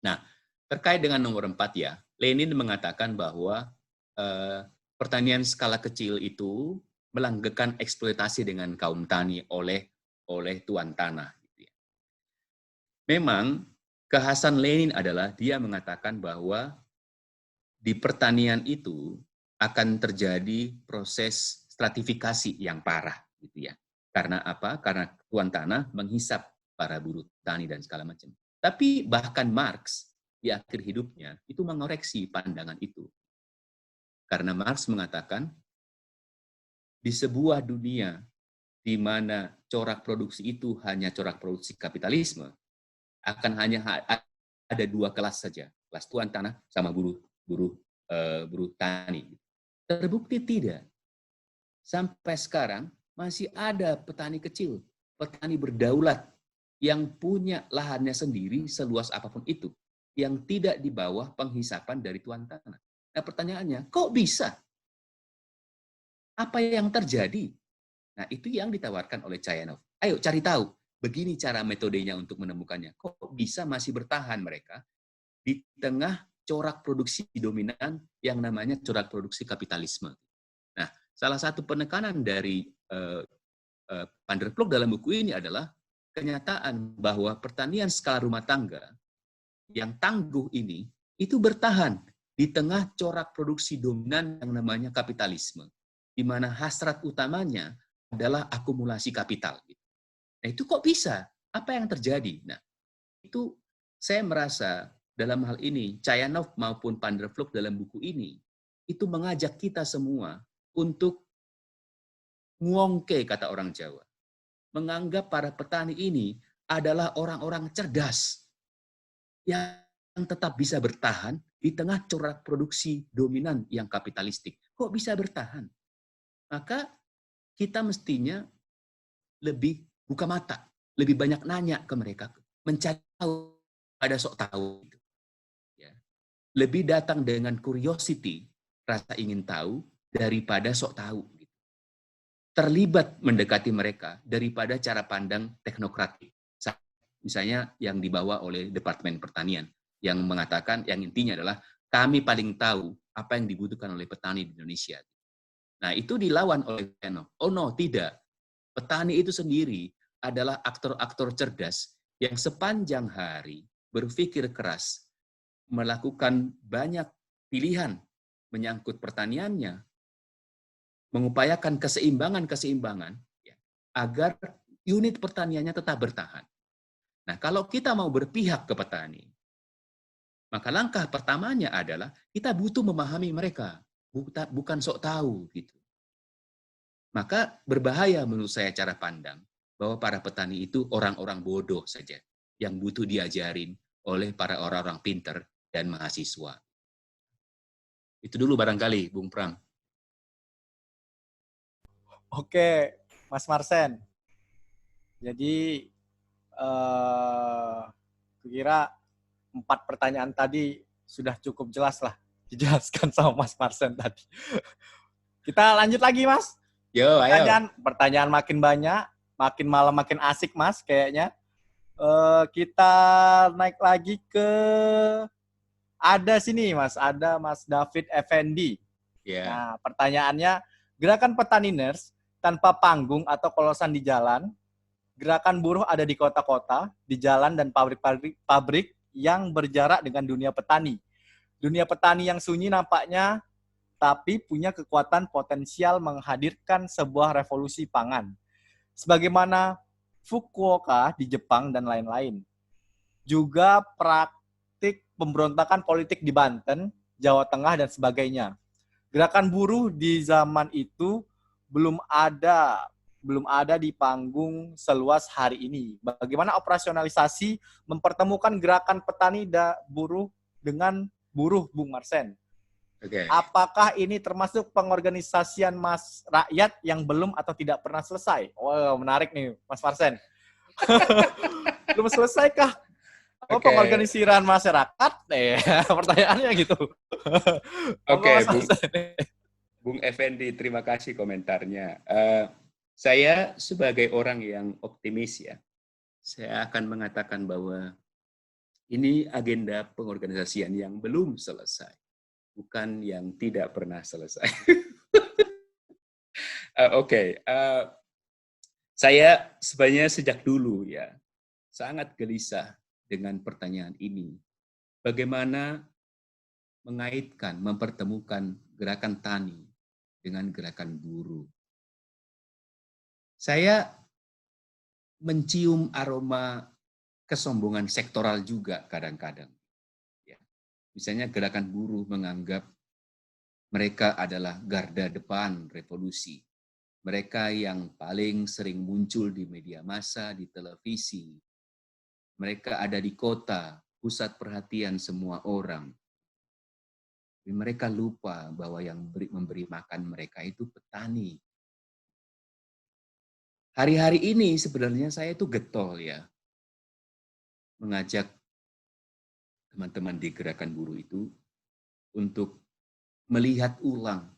Nah, terkait dengan nomor 4 ya, Lenin mengatakan bahwa pertanian skala kecil itu melanggengkan eksploitasi dengan kaum tani oleh tuan tanah. Gitu ya. Memang kekhasan Lenin adalah dia mengatakan bahwa di pertanian itu akan terjadi proses stratifikasi yang parah, gitu ya. Karena apa? Karena tuan tanah menghisap para buruh tani dan segala macam. Tapi bahkan Marx di akhir hidupnya itu mengoreksi pandangan itu. Karena Marx mengatakan di sebuah dunia di mana corak produksi itu hanya corak produksi kapitalisme, akan hanya ada 2 kelas saja, kelas tuan tanah sama buruh tani. Terbukti tidak. Sampai sekarang masih ada petani kecil, petani berdaulat yang punya lahannya sendiri seluas apapun itu, yang tidak di bawah penghisapan dari tuan tanah. Nah, pertanyaannya, kok bisa? Apa yang terjadi? Nah, itu yang ditawarkan oleh Chayanov. Ayo cari tahu. Begini cara metodenya untuk menemukannya. Kok bisa masih bertahan mereka di tengah corak produksi dominan yang namanya corak produksi kapitalisme. Nah, salah satu penekanan dari Van der Ploeg dalam buku ini adalah kenyataan bahwa pertanian skala rumah tangga yang tangguh ini itu bertahan di tengah corak produksi dominan yang namanya kapitalisme, di mana hasrat utamanya adalah akumulasi kapital. Nah, itu kok bisa? Apa yang terjadi? Nah, itu saya merasa dalam hal ini, Chayanov maupun Van der Ploeg dalam buku ini, itu mengajak kita semua untuk ngongke, kata orang Jawa. Menganggap para petani ini adalah orang-orang cerdas yang tetap bisa bertahan di tengah corak produksi dominan yang kapitalistik. Kok bisa bertahan? Maka kita mestinya lebih buka mata, lebih banyak nanya ke mereka, mencari tahu, ada sok tahu. Ya. Lebih datang dengan curiosity, rasa ingin tahu, daripada sok tahu. Terlibat mendekati mereka daripada cara pandang teknokratik. Misalnya yang dibawa oleh Departemen Pertanian, yang mengatakan, yang intinya adalah, kami paling tahu apa yang dibutuhkan oleh petani di Indonesia. Nah, itu dilawan oleh Chayanov. Oh no, tidak. Petani itu sendiri adalah aktor-aktor cerdas yang sepanjang hari berpikir keras, melakukan banyak pilihan menyangkut pertaniannya, mengupayakan keseimbangan ya, agar unit pertaniannya tetap bertahan. Nah, kalau kita mau berpihak ke petani, maka langkah pertamanya adalah kita butuh memahami mereka, bukan sok tahu gitu. Maka berbahaya menurut saya cara pandang bahwa para petani itu orang-orang bodoh saja yang butuh diajarin oleh para orang-orang pinter dan mahasiswa. Itu dulu barangkali, Bung Pram. Oke, Mas Marsen. Jadi, kira 4 pertanyaan tadi sudah cukup jelas lah dijelaskan sama Mas Marsen tadi. Kita lanjut lagi, Mas. Yo, ayo. Pertanyaan makin banyak, makin malam makin asik, Mas, kayaknya. Kita naik lagi ke ada sini, Mas. Ada Mas David Effendi. Yeah. Nah, pertanyaannya, gerakan petaniners tanpa panggung atau kolosan di jalan, gerakan buruh ada di kota-kota, di jalan dan pabrik yang berjarak dengan dunia petani. Dunia petani yang sunyi nampaknya, tapi punya kekuatan potensial menghadirkan sebuah revolusi pangan. Sebagaimana Fukuoka di Jepang dan lain-lain. Juga praktik pemberontakan politik di Banten, Jawa Tengah, dan sebagainya. Gerakan buruh di zaman itu belum ada belum ada di panggung seluas hari ini. Bagaimana operasionalisasi mempertemukan gerakan petani dan buruh dengan buruh, Bung Marsen? Oke. Apakah ini termasuk pengorganisasian mas rakyat yang belum atau tidak pernah selesai? Wow, menarik nih, Mas Marsen. Belum selesai kah? Oh, Oke. pengorganisiran masyarakat? Pertanyaannya gitu. Oke, Mas Bung, Marsen. Bung Effendi, terima kasih komentarnya. Saya sebagai orang yang optimis ya, saya akan mengatakan bahwa ini agenda pengorganisasian yang belum selesai, bukan yang tidak pernah selesai. Oke, saya sebenarnya sejak dulu ya sangat gelisah dengan pertanyaan ini. Bagaimana mengaitkan, mempertemukan gerakan tani dengan gerakan buruh. Saya mencium aroma kesombongan sektoral juga kadang-kadang. Ya. Misalnya gerakan buruh menganggap mereka adalah garda depan revolusi. Mereka yang paling sering muncul di media massa, di televisi. Mereka ada di kota, pusat perhatian semua orang. Tapi mereka lupa bahwa yang memberi makan mereka itu petani. Hari-hari ini sebenarnya saya itu getol ya, mengajak teman-teman di gerakan buruh itu untuk melihat ulang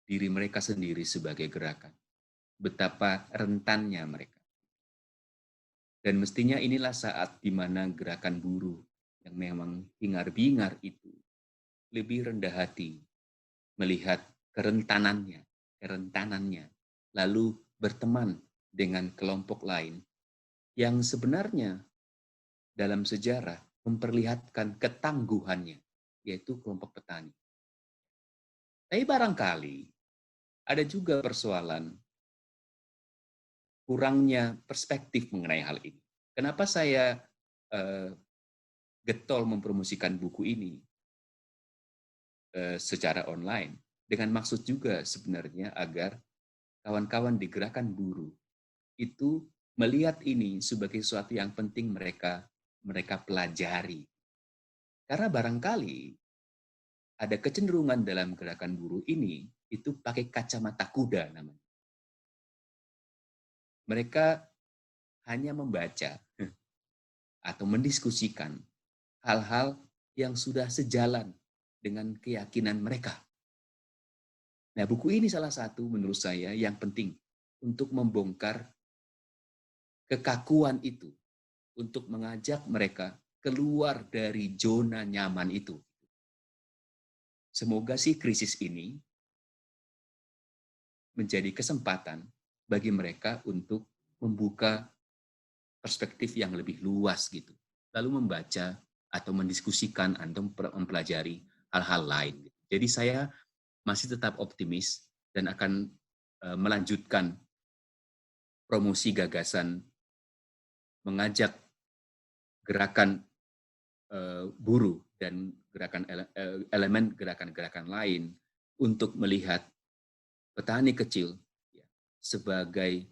diri mereka sendiri sebagai gerakan. Betapa rentannya mereka. Dan mestinya inilah saat di mana gerakan buruh yang memang hingar-bingar itu lebih rendah hati melihat kerentanannya, lalu berteman dengan kelompok lain yang sebenarnya dalam sejarah memperlihatkan ketangguhannya, yaitu kelompok petani. Tapi barangkali ada juga persoalan kurangnya perspektif mengenai hal ini. Kenapa saya getol mempromosikan buku ini secara online? Dengan maksud juga sebenarnya agar kawan-kawan di gerakan buruh itu melihat ini sebagai sesuatu yang penting mereka pelajari. Karena barangkali ada kecenderungan dalam gerakan buruh ini itu pakai kacamata kuda namanya. Mereka hanya membaca atau mendiskusikan hal-hal yang sudah sejalan dengan keyakinan mereka. Nah, buku ini salah satu menurut saya yang penting untuk membongkar kekakuan itu, untuk mengajak mereka keluar dari zona nyaman itu. Semoga sih krisis ini menjadi kesempatan bagi mereka untuk membuka perspektif yang lebih luas gitu. Lalu membaca atau mendiskusikan atau mempelajari hal-hal lain. Jadi saya masih tetap optimis dan akan melanjutkan promosi gagasan mengajak gerakan buruh dan gerakan elemen gerakan-gerakan lain untuk melihat petani kecil ya, sebagai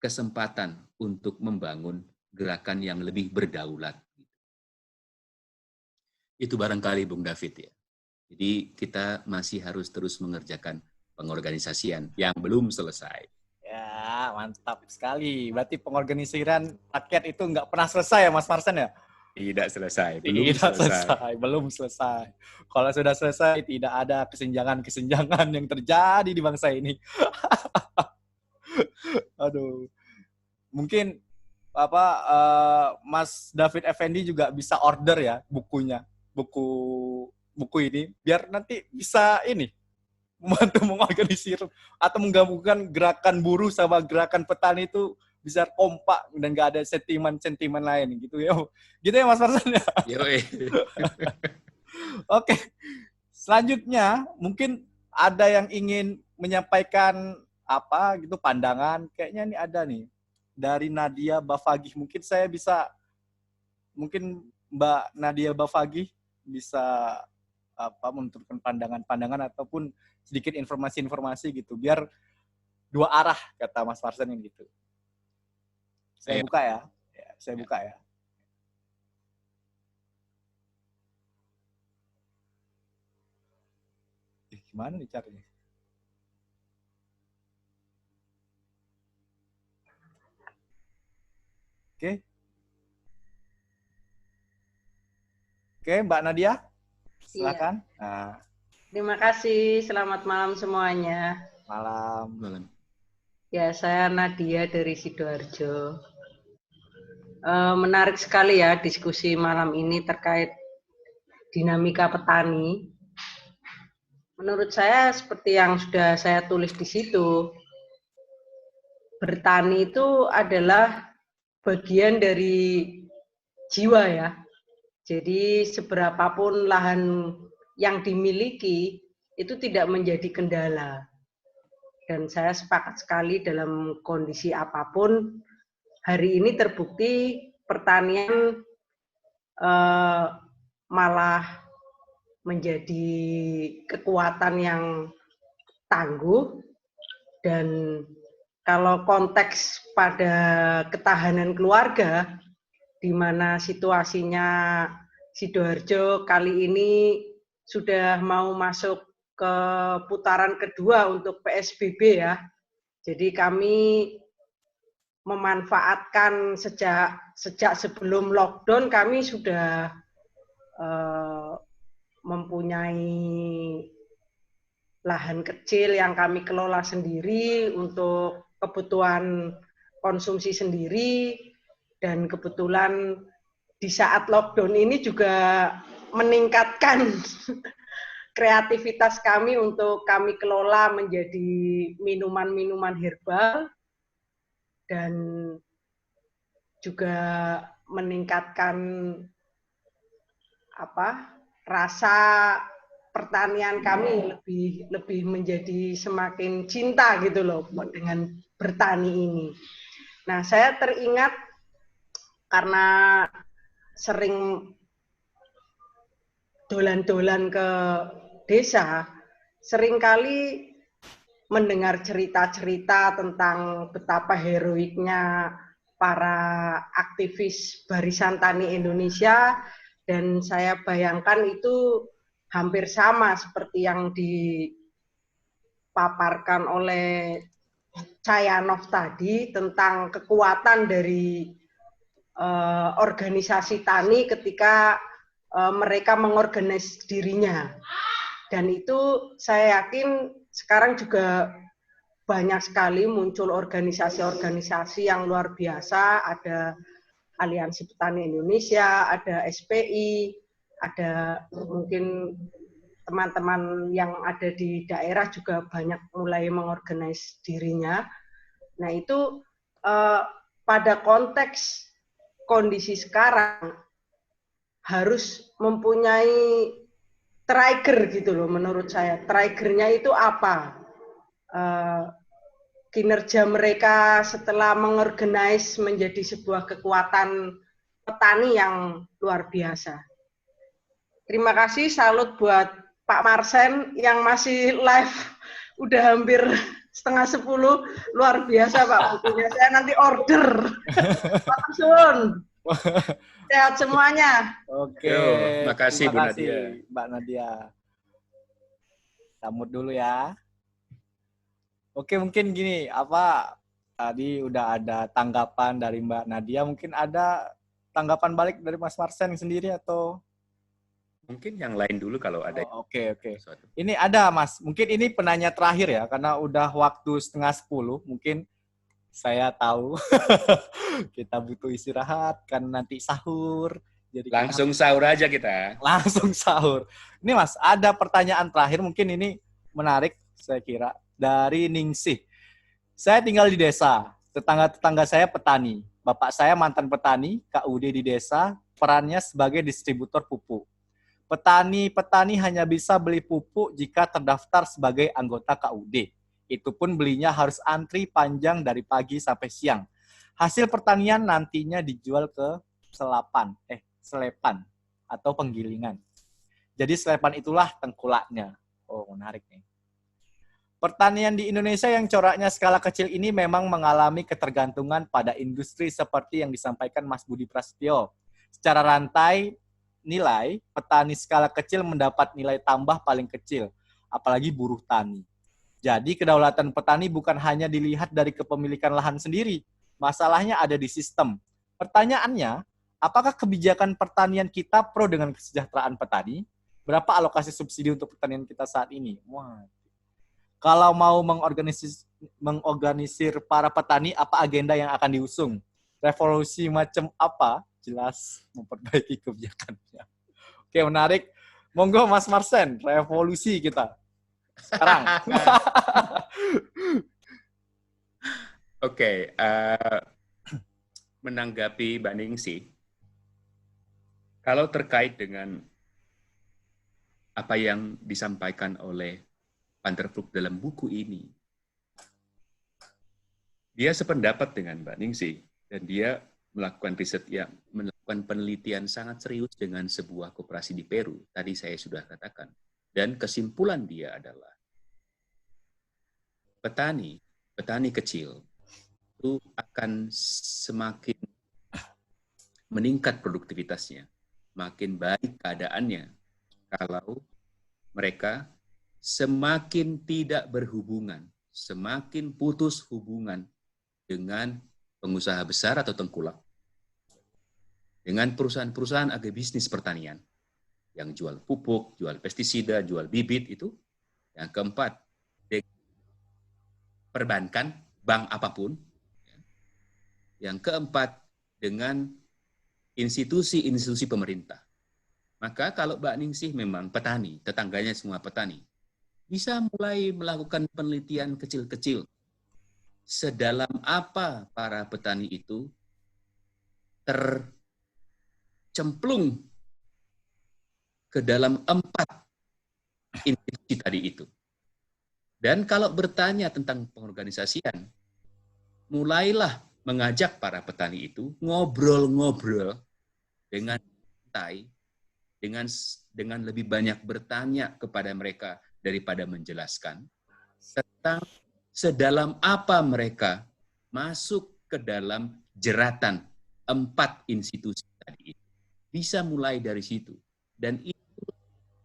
kesempatan untuk membangun gerakan yang lebih berdaulat. Itu barangkali Bung David ya. Jadi kita masih harus terus mengerjakan pengorganisasian yang belum selesai. Ya, mantap sekali. Berarti pengorganisiran rakyat itu nggak pernah selesai ya, Mas Marsen ya? Tidak selesai, belum Tidak selesai. selesai, belum selesai. Kalau sudah selesai, tidak ada kesenjangan-kesenjangan yang terjadi di bangsa ini. Aduh. Mungkin Mas David Effendi juga bisa order ya bukunya, buku ini, biar nanti bisa ini membantu mengorganisir atau menggabungkan gerakan buruh sama gerakan petani itu bisa kompak dan nggak ada sentimen-sentimen lain gitu ya. Gitu ya Mas Farsan ya. Oke. Selanjutnya mungkin ada yang ingin menyampaikan apa gitu pandangan. Kayaknya ini ada nih dari Nadia Bafagih. Mungkin Mbak Nadia Bafagih bisa menentukan pandangan-pandangan ataupun sedikit informasi-informasi gitu biar dua arah, kata Mas Marsen gitu. Saya Ayo. buka ya. Saya buka ya. Gimana nih caranya? Oke. Oke, Mbak Nadia, silakan. Iya. Nah, Terima kasih, selamat malam semuanya. malam. Ya, saya Nadia dari Sidoarjo. Menarik sekali ya diskusi malam ini terkait dinamika petani. Menurut saya seperti yang sudah saya tulis di situ, bertani itu adalah bagian dari jiwa ya. Jadi seberapapun lahan yang dimiliki itu tidak menjadi kendala. Dan saya sepakat sekali dalam kondisi apapun, hari ini terbukti pertanian malah menjadi kekuatan yang tangguh, dan kalau konteks pada ketahanan keluarga, di mana situasinya Sidoarjo kali ini sudah mau masuk ke putaran kedua untuk PSBB ya. Jadi kami memanfaatkan sejak sebelum lockdown kami sudah mempunyai lahan kecil yang kami kelola sendiri untuk kebutuhan konsumsi sendiri, dan kebetulan di saat lockdown ini juga meningkatkan kreativitas kami untuk kami kelola menjadi minuman-minuman herbal, dan juga meningkatkan rasa pertanian kami lebih menjadi semakin cinta gitu loh dengan bertani ini. Nah, saya teringat karena sering dolan-dolan ke desa, seringkali mendengar cerita-cerita tentang betapa heroiknya para aktivis barisan tani Indonesia, dan saya bayangkan itu hampir sama seperti yang dipaparkan oleh Cayanov tadi tentang kekuatan dari organisasi tani ketika mereka mengorganisasi dirinya. Dan itu saya yakin sekarang juga banyak sekali muncul organisasi-organisasi yang luar biasa, ada Aliansi Petani Indonesia, ada SPI, ada mungkin teman-teman yang ada di daerah juga banyak mulai mengorganisasi dirinya. Nah itu pada konteks kondisi sekarang harus mempunyai trigger gitu loh menurut saya. Triggernya itu apa? Kinerja mereka setelah mengorganize menjadi sebuah kekuatan petani yang luar biasa. Terima kasih, salut buat Pak Marsen yang masih live udah hampir 9:30, luar biasa Pak bukunya. Saya nanti order. Langsung. Sehat semuanya. Oke, makasih Bu Nadia. Mbak Nadia. Sambut dulu ya. Oke, mungkin gini, tadi udah ada tanggapan dari Mbak Nadia, mungkin ada tanggapan balik dari Mas Marsen sendiri atau? Mungkin yang lain dulu kalau ada. Oke. Ini ada Mas, mungkin ini penanya terakhir ya, karena udah waktu 9:30, mungkin saya tahu kita butuh istirahat, kan nanti sahur. Jadi langsung sahur aja kita. Langsung sahur. Ini Mas, ada pertanyaan terakhir, mungkin ini menarik saya kira. Dari Ningsih. Saya tinggal di desa, tetangga-tetangga saya petani. Bapak saya mantan petani, KUD di desa, perannya sebagai distributor pupuk. Petani hanya bisa beli pupuk jika terdaftar sebagai anggota KUD. Itu pun belinya harus antri panjang dari pagi sampai siang. Hasil pertanian nantinya dijual ke selepan atau penggilingan. Jadi selepan itulah tengkulaknya. Oh, menarik nih. Pertanian di Indonesia yang coraknya skala kecil ini memang mengalami ketergantungan pada industri seperti yang disampaikan Mas Budi Prasetyo. Secara rantai nilai, petani skala kecil mendapat nilai tambah paling kecil, apalagi buruh tani. Jadi kedaulatan petani bukan hanya dilihat dari kepemilikan lahan sendiri, masalahnya ada di sistem. Pertanyaannya, apakah kebijakan pertanian kita pro dengan kesejahteraan petani? Berapa alokasi subsidi untuk pertanian kita saat ini? Wah. Kalau mau mengorganisir para petani, apa agenda yang akan diusung? Revolusi macam apa? Jelas memperbaiki kebijakannya. Oke, menarik. Monggo Mas Marsen, revolusi kita. Sekarang. Oke, menanggapi Mbak Ningsih, kalau terkait dengan apa yang disampaikan oleh Van der Ploeg dalam buku ini, dia sependapat dengan Mbak Ningsih dan dia melakukan riset, ya, melakukan penelitian sangat serius dengan sebuah koperasi di Peru. Tadi saya sudah katakan. Dan kesimpulan dia adalah petani kecil itu akan semakin meningkat produktivitasnya, makin baik keadaannya kalau mereka semakin tidak berhubungan, semakin putus hubungan dengan pengusaha besar atau tengkulak, dengan perusahaan-perusahaan agribisnis pertanian yang jual pupuk, jual pestisida, jual bibit itu. Yang keempat, perbankan, bank apapun. Yang keempat, dengan institusi-institusi pemerintah. Maka kalau Mbak Ningsih memang petani, tetangganya semua petani, bisa mulai melakukan penelitian kecil-kecil. Sedalam apa para petani itu tercemplung ke dalam 4 institusi tadi itu. Dan kalau bertanya tentang pengorganisasian, mulailah mengajak para petani itu ngobrol-ngobrol dengan santai, dengan lebih banyak bertanya kepada mereka daripada menjelaskan tentang sedalam apa mereka masuk ke dalam jeratan 4 institusi tadi itu. Bisa mulai dari situ. Dan itu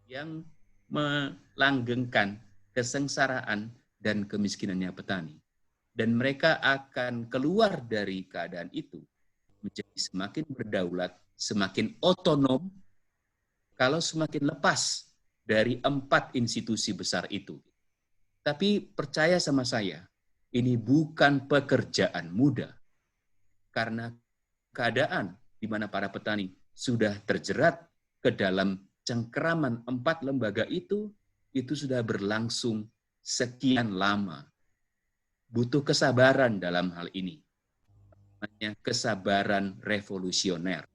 yang melanggengkan kesengsaraan dan kemiskinannya petani. Dan mereka akan keluar dari keadaan itu menjadi semakin berdaulat, semakin otonom, kalau semakin lepas dari 4 institusi besar itu. Tapi percaya sama saya, ini bukan pekerjaan mudah. Karena keadaan di mana para petani sudah terjerat ke dalam cengkeraman 4 lembaga itu sudah berlangsung sekian lama. Butuh kesabaran dalam hal ini. Namanya kesabaran revolusioner.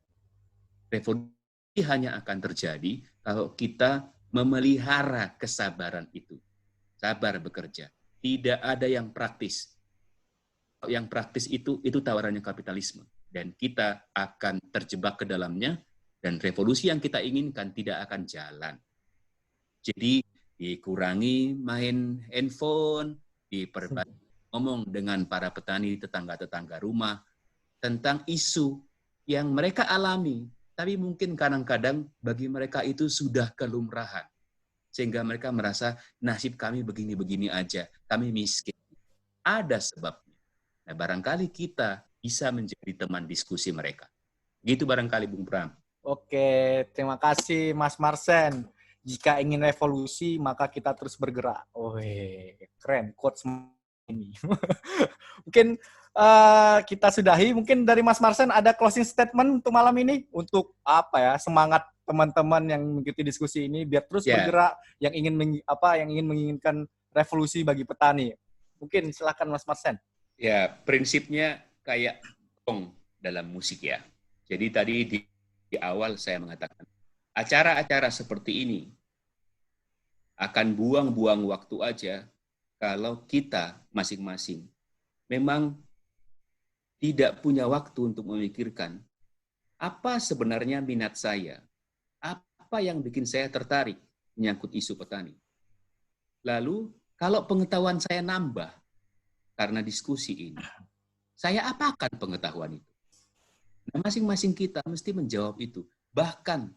Revolusi hanya akan terjadi kalau kita memelihara kesabaran itu. Sabar bekerja. Tidak ada yang praktis. Yang praktis itu tawarannya kapitalisme. Dan kita akan terjebak ke dalamnya, dan revolusi yang kita inginkan tidak akan jalan. Jadi dikurangi main handphone, diperbanyak ngomong dengan para petani, tetangga-tetangga rumah, tentang isu yang mereka alami, tapi mungkin kadang-kadang bagi mereka itu sudah kelumrahan. Sehingga mereka merasa nasib kami begini-begini aja, kami miskin. Ada sebabnya. Nah, barangkali kita bisa menjadi teman diskusi mereka. Gitu barangkali Bung Pram. Oke, terima kasih Mas Marsen. Jika ingin revolusi, maka kita terus bergerak. Keren, quotes ini. Mungkin kita sudahi. Mungkin dari Mas Marsen ada closing statement untuk malam ini, untuk apa ya, semangat teman-teman yang mengikuti diskusi ini biar terus bergerak, yang ingin menginginkan revolusi bagi petani. Mungkin silakan Mas Marsen. Ya, prinsipnya kayak gong dalam musik ya. Jadi tadi di awal saya mengatakan, acara-acara seperti ini akan buang-buang waktu aja kalau kita masing-masing memang tidak punya waktu untuk memikirkan apa sebenarnya minat saya, apa yang bikin saya tertarik menyangkut isu petani. Lalu Kalau pengetahuan saya nambah karena diskusi ini, saya apakan pengetahuan itu? Nah, masing-masing kita mesti menjawab itu. Bahkan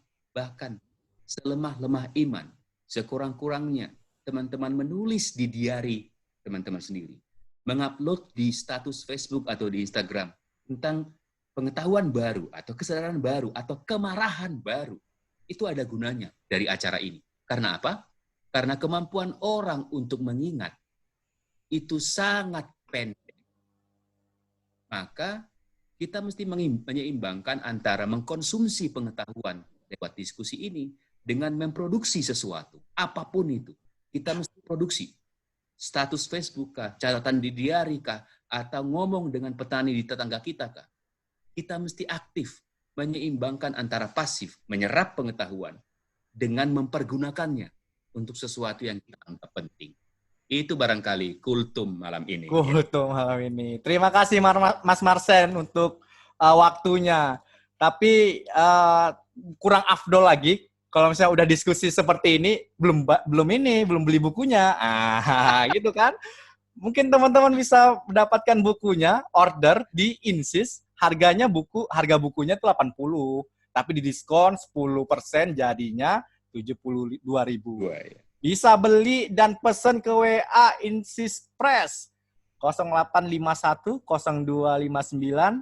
selemah-lemah iman, sekurang-kurangnya teman-teman menulis di diari teman-teman sendiri, mengupload di status Facebook atau di Instagram tentang pengetahuan baru atau kesadaran baru atau kemarahan baru. Itu ada gunanya dari acara ini. Karena apa? Karena kemampuan orang untuk mengingat itu sangat pendek. Maka kita mesti menyeimbangkan antara mengkonsumsi pengetahuan lewat diskusi ini dengan memproduksi sesuatu, apapun itu. Kita mesti produksi. Status Facebook kah, catatan di diari kah, atau ngomong dengan petani di tetangga kita kah. Kita mesti aktif menyeimbangkan antara pasif, menyerap pengetahuan, dengan mempergunakannya untuk sesuatu yang kita anggap penting. Itu barangkali kultum malam ini. Kultum malam ini. Terima kasih Mas Marsen untuk waktunya. Tapi kurang afdol lagi kalau misalnya udah diskusi seperti ini belum beli bukunya. Gitu kan. Mungkin teman-teman bisa mendapatkan bukunya, order di Insys, harga bukunya itu 80, tapi di diskon 10% jadinya 72.000. Bisa beli dan pesan ke WA Insys Press 0851 0259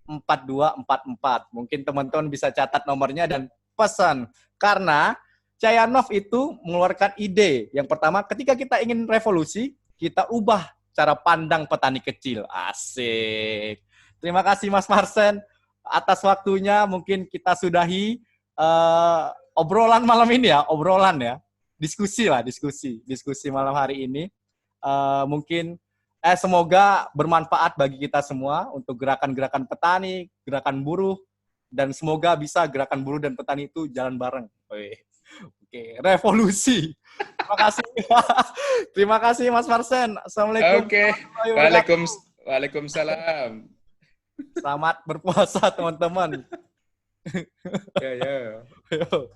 4244. Mungkin teman-teman bisa catat nomornya dan pesan. Karena Cayanov itu mengeluarkan ide. Yang pertama, ketika kita ingin revolusi, kita ubah cara pandang petani kecil. Asik. Terima kasih Mas Marsen atas waktunya. Mungkin kita sudahi obrolan malam ini ya, diskusi malam hari ini. Mungkin semoga bermanfaat bagi kita semua untuk gerakan-gerakan petani, gerakan buruh, dan semoga bisa gerakan buruh dan petani itu jalan bareng. Oke, revolusi. Terima kasih. Terima kasih Mas Marsen. Assalamualaikum. Oke. Waalaikumsalam. Selamat berpuasa teman-teman. Ya. Yo.